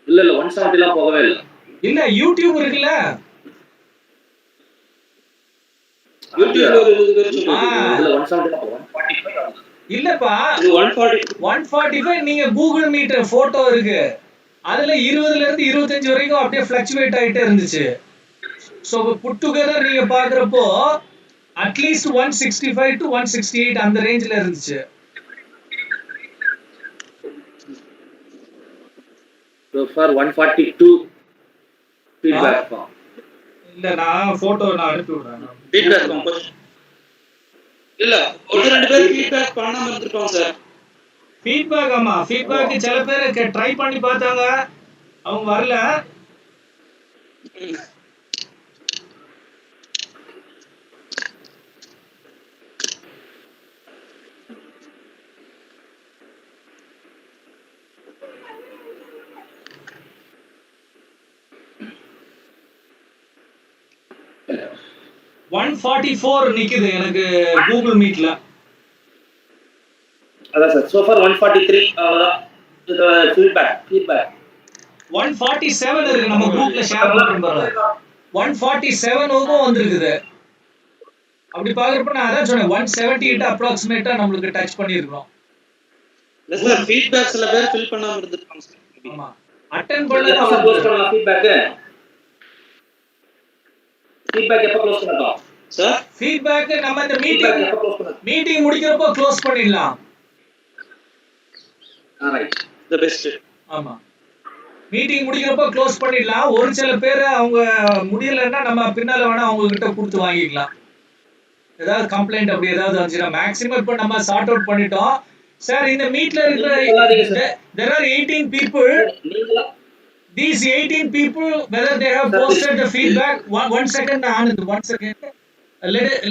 இல்ல 170 எல்லாம் போகவே இல்ல. இல்ல யூடியூப் இருக்குல்ல, யூடியூப்ல ஒரு 20 பேர் சொல்லுங்க. இல்ல 170 எல்லாம் 145. இல்லப்பா, 145 நீங்க கூகுள் மீட் போட்டோ இருக்கு. அதுல 20ல இருந்து 25 வரைக்கும் அப்படியே ஃபிளக்சுவேட் ஆயிட்டே இருந்துச்சு. சோ புட் டுகெதர் நீங்க பாக்குறப்போ அட்லீஸ்ட் 165 to 168 அந்த ரேஞ்சில இருந்துச்சு. So far 142 feedback form. இல்ல நான் போட்டோ நான் அனுப்பி விடுறேன். feedback form இல்ல ஒரு ரெண்டு பேர் ஃபீட்பேக் பண்ணாம இருந்திருக்காங்க சார். ஃபீட்பேக் ஆமா, ஃபீட்பேக் சில பேர் ட்ரை பண்ணி பார்த்தாங்க, அவங்க வரல. $144 நிக்குது எனக்கு கூகுள் மீட்ல. அதான் சார். so far 143 அவ்வளவுதான் feedback 147 இருக்கு நம்ம குரூப்ல ஷேர் பண்றோம் பாருங்க. 147 ஓகும் வந்திருக்குது. அப்படி பாக்குறப்ப நான் அதான் சொன்னேன் 178 அப்ராக்ஸிமேட்டா நம்மளுக்கு டச் பண்ணிருக்கோம். இல்ல சார் ஃபீட்பேக் சில பேர் ஃபில் பண்ணாம இருந்திருக்காங்க சார். ஆமா, அட்டெண்ட் பண்ணல. க்ளோஸ் பண்ணலாம் feedback எப்ப க்ளோஸ் பண்ணலாம் சார்? feedback நம்ம இந்த மீட்டிங் முடிக்கிறப்போ க்ளோஸ் பண்ணிடலாம். Right, the best. ஆமா, மீட்டிங் முடிக்கிறப்போ க்ளோஸ் பண்ணிடலாம். ஒரு சில பேர் அவங்க முடியலன்னா நம்ம பின்னால வேணா அவங்க கிட்ட கொடுத்து வாங்கிக்கலாம். ஏதாவது கம்ப்ளைண்ட் அப்படி ஏதாவது வந்துச்சுன்னா மேக்ஸிமம் இப்போ நம்ம சார்ட் அவுட் பண்ணிட்டோம். சார் இந்த மீட்ல இருக்கிற there are 18 people. These 18 people, whether they have posted the feedback, one second, Anand, 1 second.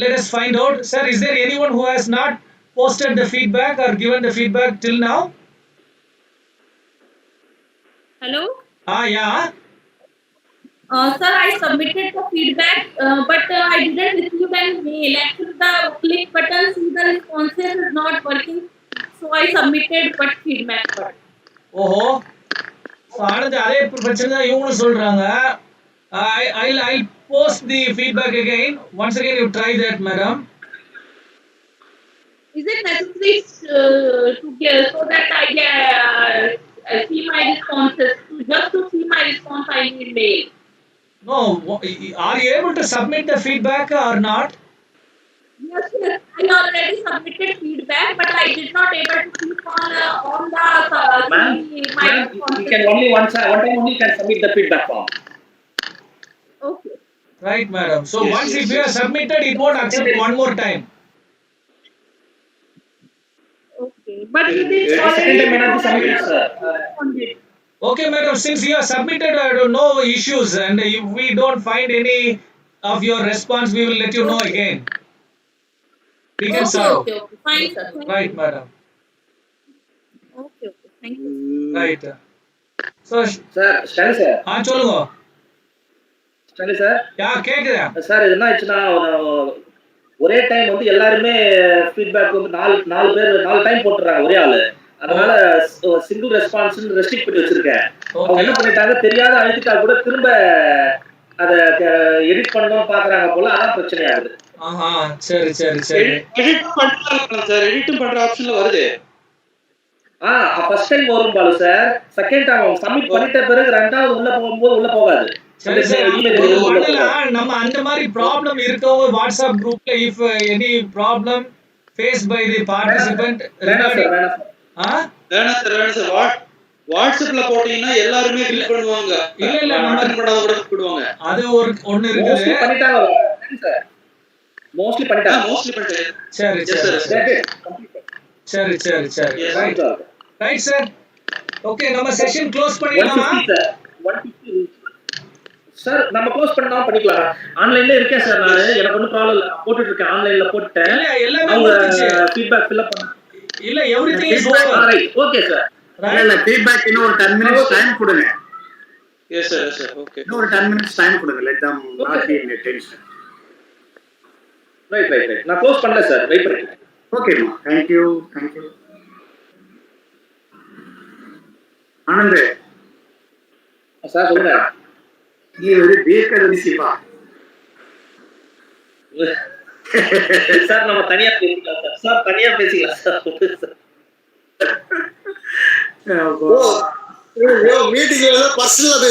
Let us find out. Sir, is there anyone who has not posted the feedback or given the feedback till now? Hello? Yeah. Sir, I submitted the feedback, but I didn't receive any mail. Actually, the click button, see the responses is not working. So I submitted but feedback button. ஓஹோ, ஆனந்த் அதே பிரச்சனை தான் இவங்களும் சொல்றாங்க. I'll post the feedback again. Once again you try that, madam. Is it necessary to get so that I see my responses? Just to see my response, I need mail. No, are you able to submit the feedback or not? Yes, I already submitted feedback, but I did not able to click on the ma'am, you can only one time only can submit the feedback form. Okay. Right, madam. So yes, once if you have submitted, it won't accept one more time. Okay, but you did already submit. Okay, madam. Since you have submitted, no issues, and if we don't find any of your response, we will let you know again. We can solve. Okay, fine, sir. Right, madam. Okay, thank you. Right. So, sir, sir. சொல்லுங்க. Sir கேக்குதா sir? இது என்ன ஆச்சுன்னா ஒரே time வந்து எல்லாருமே feedback வந்து நாலு டைம் போட்டுறாங்க ஒரே ஆளு. அதனால சிங்கிள் ரெஸ்பான்ஸ் ரெஸ்ட்ரிக்ட் பண்ணி வச்சிருக்கேன். அவங்க என்ன பண்ணிட்டாங்க, தெரியாத அழுத்திட்டா கூட திரும்ப அத எடிட் பண்ணணும் பாக்குறாங்க போல, அதான் பிரச்சனை ஆகுது. சரி சரி சரி. எடிட் பண்றாங்க சார், எடிட் பண்ற ஆப்ஷன்ல வருது. ஃபர்ஸ்ட் டைம் வரும் Balu sir, second time submit பண்ணிட்ட பிறகு ரெண்டாவது உள்ள போகும்போது உள்ள போகாது. சரி சார், நம்ம அந்த மாதிரி ப்ராப்ளம் இருக்கவங்க வாட்ஸ்அப் குரூப்ல if any problem face by the participant வாட்ஸ்அப்ல போட்டீங்கன்னா எல்லாருமே கிளிக் பண்ணுவாங்க. இல்ல நம்ம பண்ணாத கூட போடுவாங்க. அது ஒன்னு இருக்குது. பண்ணிட்டாங்க சார், மோஸ்ட்லி பண்ணிட்டாங்க. சரி சரி சரி சரி சரி. Right sir. ஓகே, நம்ம செஷன் க்ளோஸ் பண்ணிடலாமா? 150 சார், நம்ம க்ளோஸ் பண்ணா பண்ணிக்கலாம். ஆன்லைன்ல இருக்கேன் சார், நான் எனக்கு ஒன்றும் ப்ராப்ளம் இல்லை, போட்டுட்டு இருக்கேன், ஆன்லைன்ல போட்டுட்டேன். எல்லாமே அவங்க முடிஞ்சிச்சு. ஃபீட்பேக் ஃபில் அப் பண்ண இல்ல everything is over. Right, okay sir. இல்ல ஃபீட்பேக் இன்னும் ஒரு 10 minutes டைம் கொடுங்க. Yes sir, okay. இன்னும் ஒரு 10 minutes டைம் கொடுங்க. Let them not be in tension. Right. நான் க்ளோஸ் பண்ணல சார், வெயிட் பண்ணுங்க. ஓகேமா, thank you. ஆனந்த் சார் சொல்லுங்க. நீ ஒரு தீர்க்கதரிசிப்பா சார். நம்ம தனியா பேசிக்கலாம் சார், தனியா பேசிக்கலாம் சார். மீட்டிங்ல பர்சனலா